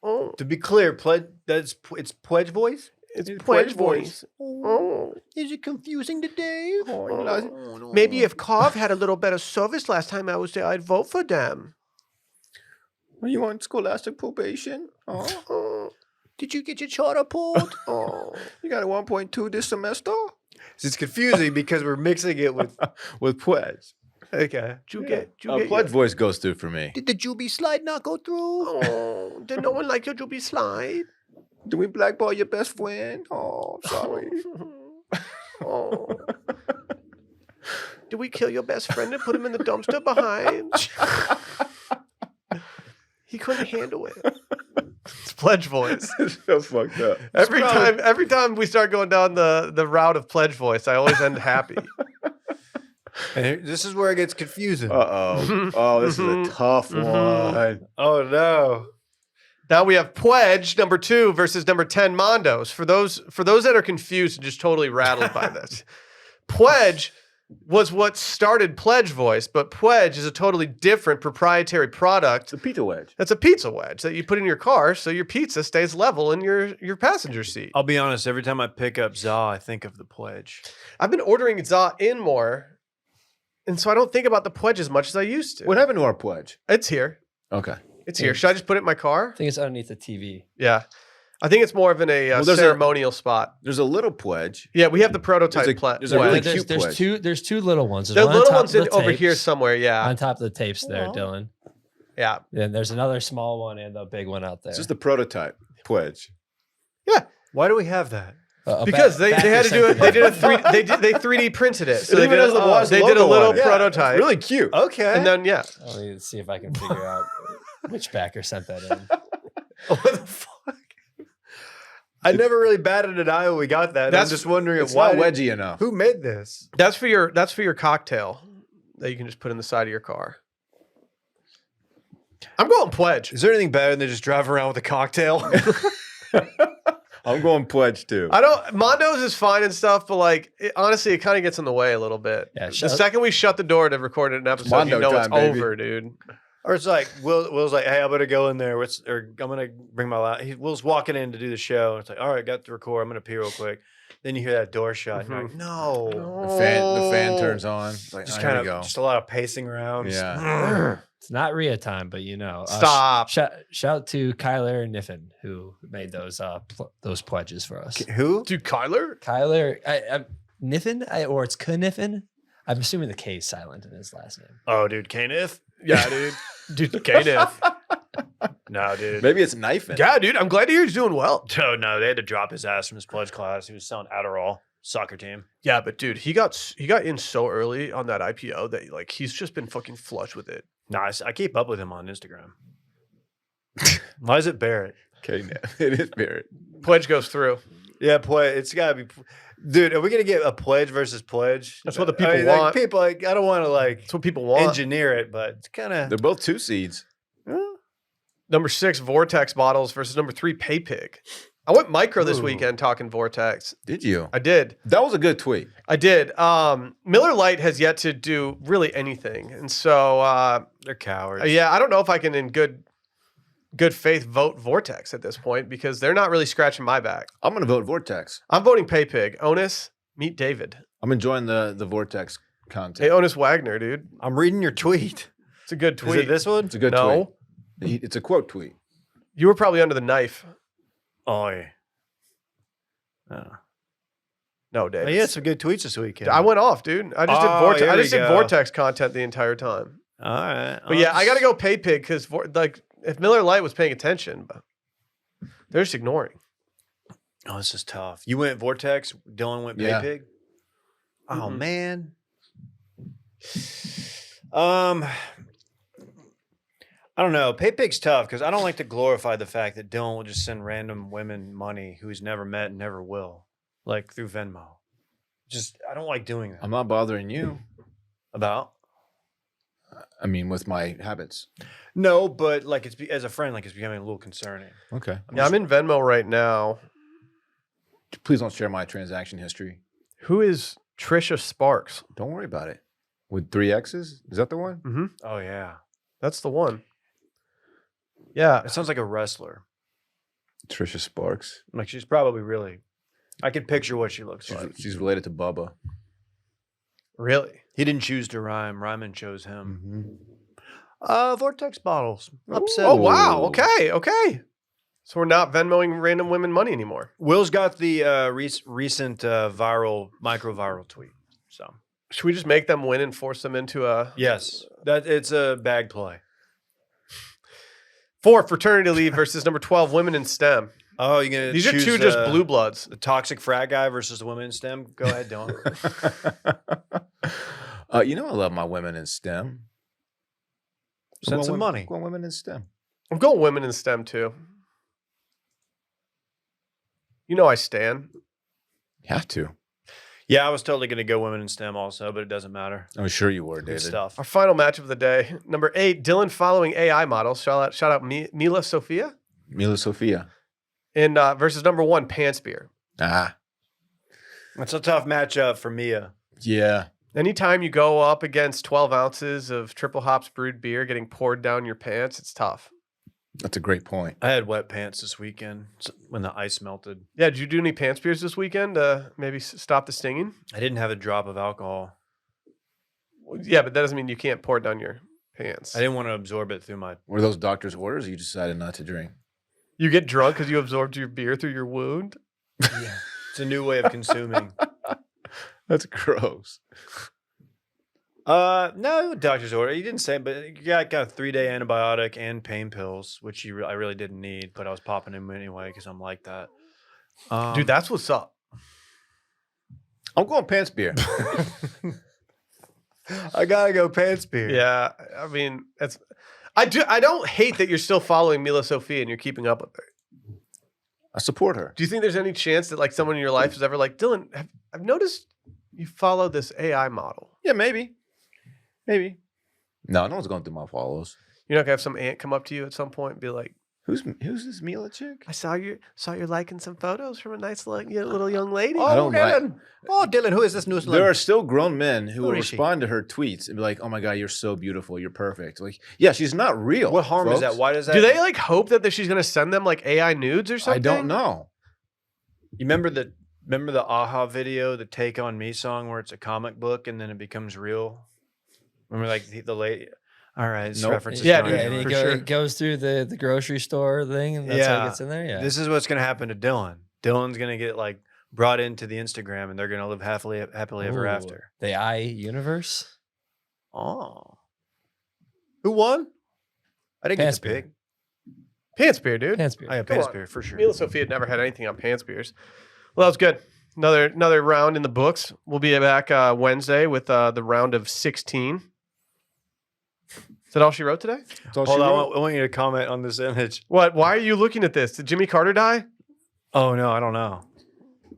Oh, To be clear, it's pledge voice. it's Pledge Voice. Oh, is it confusing today? Maybe if Carve had a little better service last time I was there, I'd vote for them. Are you on scholastic probation? Oh, Did you get your charter pulled? oh. You got a 1.2 this semester? It's confusing because we're mixing it with. With Pledge. Okay. Did you get Pledge voice goes through for me. Did the Juby slide not go through? Oh, did no one like your Juby slide? Do we blackball your best friend? Oh, sorry. Oh. Did we kill your best friend and put him in the dumpster behind? He couldn't handle it. It's Pledge Voice. It's so fucked up. Every time we start going down the route of Pledge Voice, I always end happy. And this is where it gets confusing. Uh-oh. Oh, this is a tough one. Oh no. Now we have Pledge number 2 versus number 10 Mondos. For those that are confused and just totally rattled by this, Pledge was what started Pledge Voice, but Pledge is a totally different proprietary product. It's a pizza wedge. That's a pizza wedge that you put in your car so your pizza stays level in your passenger seat. I'll be honest, every time I pick up Za, I think of the pledge. I've been ordering Za in more, and so I don't think about the Pledge as much as I used to. What happened to our pledge? It's here. Okay. It's here. Should I just put it in my car? I think it's underneath the TV. Yeah. I think it's more of in a Well, there's ceremonial spot. There's a little pledge. Yeah, we have the prototype There's a pledge. really there's, cute there's pledge. two little ones. There's The one on little top one's of the over here tapes, somewhere, yeah. on top of the tapes there, Dylan. Yeah. Then there's another small one and the big one out there. It's just the prototype pledge. Why do we have that? Because they had to do it. They did a 3D printed it. So It they even did, has the Watch they did a logo little on it. Yeah, prototype. Really cute. Okay. And then yeah. Let me see if I can figure out which backer sent that in. What the fuck? I never really batted an eye when we got that. That's- I'm just wondering It's why not wedgy enough. who made this? That's for your cocktail that you can just put in the side of your car. I'm going Pledge. Is there anything better than just drive around with a cocktail? I'm going pledge too. Mondo's is fine and stuff, but like honestly, it kind of gets in the way a little bit. Yeah, The second we shut the door to record an episode, Mondo you know it's time, baby. over, dude. Or it's like Will's like, hey, I'm gonna go in there. Or I'm gonna bring my laptop. Will's walking in to do the show. And it's like, all right, got to record. I'm gonna pee real quick. Then you hear that door shut. And you're like, no. The fan turns on. It's like, Just oh, here kind we of go. just a lot of pacing around. Yeah. It's not Rhea time, but you know. Stop. Shout out to Kyler and Niffin who made those pledges for us. Who? Dude, Kyler? Kyler, Niffin, or it's Kniffin. I'm assuming the K is silent in his last name. Oh, dude, Kniff? Yeah, dude. Dude, K-Diff. No, dude. Maybe it's knifing. Yeah, dude. I'm glad to hear he's doing well. Oh, no, they had to drop his ass from his pledge class. He was selling Adderall. Soccer team. Yeah, but dude, he got in so early on that IPO that like he's just been fucking flush with it. Nice. I keep up with him on Instagram. Why is it Barrett? Okay, it is Barrett. Pledge goes through. Yeah, pledge. It's got to be. Dude, are we going to get a pledge versus pledge? That's what the people I mean, want. Like, people, like, I don't want to, like, That's what people want. engineer it, but it's kind of. They're both 2 seeds. Number 6, Vortex bottles versus number 3, Pay Pig. I went micro this Ooh. weekend talking Vortex. Did you? I did. That was a good tweet. I did. Miller Lite has yet to do really anything. And so, They're cowards. yeah, I don't know if I can in good faith vote Vortex at this point because they're not really scratching my back. I'm going to vote Vortex. I'm voting Pay Pig. Onus, meet David. I'm enjoying the Vortex content. Hey, Onus Wagner, dude. I'm reading your tweet. It's a good tweet. Is it this one? It's a good No. tweet. It's a quote tweet. You were probably under the knife. Oh, yeah. No, David. He had some good tweets this weekend. I went off, dude. I just Oh, did here I we just did go. Vortex content the entire time. All right. But yeah, I got to go Pay Pig because like if Miller Lite was paying attention, but they're just ignoring. Oh, this is tough. You went Vortex. Dylan went Pay Yeah. Pig. Oh Mhm. man. I don't know. Pay Pig's tough because I don't like to glorify the fact that Dylan will just send random women money who he's never met and never will, like through Venmo. Just I don't like doing that. I'm not bothering you. About I mean, with my habits. no, but like as a friend, like it's becoming a little concerning. Okay. Yeah, I'm in Venmo right now. Please don't share my transaction history. Who is Trisha Sparks? Don't worry about it. With 3 X's? Is that the one? Mm-hmm. Oh yeah, That's the one. Yeah. it sounds like a wrestler. Trisha Sparks. Like she's probably really. I can picture what she looks like. She's related to Bubba. Really? He didn't choose to rhyme. Ryman chose him. Mm-hmm. Vortex bottles. Upset. Oh, wow. Ooh. Okay. So we're not Venmoing random women money anymore. Will's got the recent micro viral tweet. So Should we just make them win and force them into a yes, that it's a bag play. 4, fraternity leave versus number 12, women in STEM? Oh, you're gonna These are choose, 2 just blue bloods. the toxic frat guy versus the women in STEM. Go ahead, Dylan. You know I love my women in STEM. Send some money. Go on women in STEM. I'm going women in STEM too. You know I stan. You have to. Yeah, I was totally gonna go women in STEM also, but it doesn't matter. I'm sure you were, Good David. stuff. Our final match of the day. Number 8, Dylan following AI models. Shout out Mila Sophia. Mila Sophia. And versus number 1, Pants Beer. Ah. That's a tough matchup for Mia. Yeah. Anytime you go up against 12 ounces of triple hops brewed beer getting poured down your pants, it's tough. That's a great point. I had wet pants this weekend when the ice melted. Yeah, did you do any pants beers this weekend to maybe stop the stinging? I didn't have a drop of alcohol. Yeah, but that doesn't mean you can't pour it down your pants. I didn't want to absorb it through my. Were those doctor's orders or you decided not to drink? You get drunk because you absorbed your beer through your wound? Yeah. It's a new way of consuming. That's gross. No, doctor's order. He didn't say, but you got a 3-day antibiotic and pain pills, which I really didn't need, but I was popping them anyway because I'm like that. Dude, that's what's up. I'm going pants beer. I gotta go pants beer. Yeah, I mean, I don't hate that you're still following Mila Sophia and you're keeping up with her. I support her. Do you think there's any chance that like someone in your life is ever like, Dylan, I've noticed you follow this AI model? Yeah, maybe. Maybe. No one's going through my follows. You're not gonna have some aunt come up to you at some point and be like, Who's this Mila chick? I saw you're liking some photos from a nice little young lady. I don't like- Dylan. Oh, Dylan, who is this new There are still grown men who Who will is she? respond to her tweets and be like, "Oh my god, you're so beautiful, you're perfect." Like, yeah, she's not real. What harm is that? folks. Why does that? Do they like hope that she's gonna send them like AI nudes or something? I don't know. You remember the AHA video, the "Take on Me" song, where it's a comic book and then it becomes real? Remember, like the lady. All right, this Nope. reference is Yeah, going dude, and everywhere. for sure. it goes through the grocery store thing, and that's how Yeah. it gets in there. Yeah. This is what's gonna happen to Dylan. Dylan's gonna get like brought into the Instagram, and they're gonna live happily ever Ooh, after. The AI universe. Oh, who won? I didn't Pants get to beer. pick. Pants beer, dude. Pants beer. I have Come Pants on. beer for sure. Mila Sophia had never had anything on Pants beers. Well, that was good. Another round in the books. We'll be back Wednesday with the round of 16. Is that all she wrote today? That's all Hold she on, wrote. I want you to comment on this image. What? Why are you looking at this? Did Jimmy Carter die? Oh no, I don't know.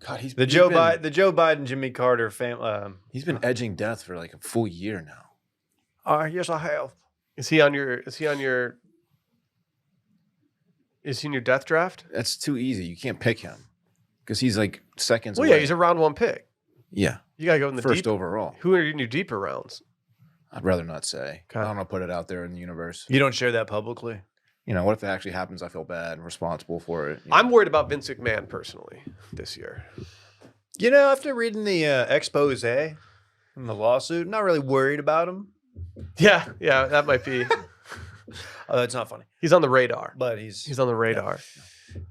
God, The Joe Biden, Jimmy Carter family. He's been edging death for like a full year now. Yes, I have. Is he in your death draft? That's too easy. You can't pick him because he's like seconds Well, away. yeah, he's a round 1 pick. Yeah. You gotta go in the First deep. overall. Who are in your deeper rounds? I'd rather not say. Okay. I don't want to put it out there in the universe. You don't share that publicly. You know, what if it actually happens? I feel bad and responsible for it. I'm worried about Vince McMahon personally this year. You know, after reading the expose and the lawsuit, not really worried about him. Yeah, that might be. Oh, that's not funny. He's on the radar. But he's on the radar.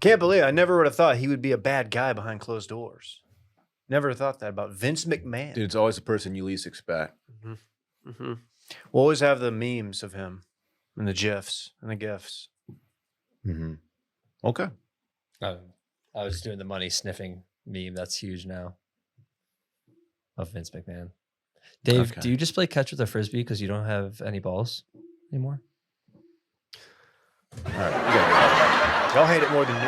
Can't believe I never would have thought he would be a bad guy behind closed doors. Never thought that about Vince McMahon. Dude, it's always the person you least expect. Mm-hmm. We'll always have the memes of him and the GIFs and the GIFs. Mm-hmm. Okay. I was doing the money sniffing meme. That's huge now. Of Vince McMahon. Dave, Okay. do you just play catch with a frisbee because you don't have any balls anymore? All right. Y'all hate it more than me.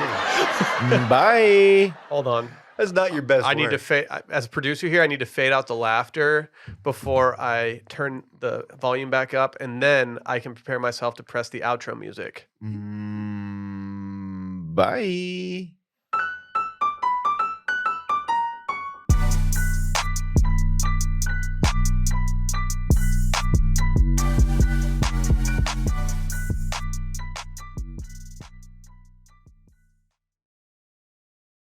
Bye. Hold on. That's not your best I need work. to fade as a producer here. I need to fade out the laughter before I turn the volume back up, and then I can prepare myself to press the outro music. Bye.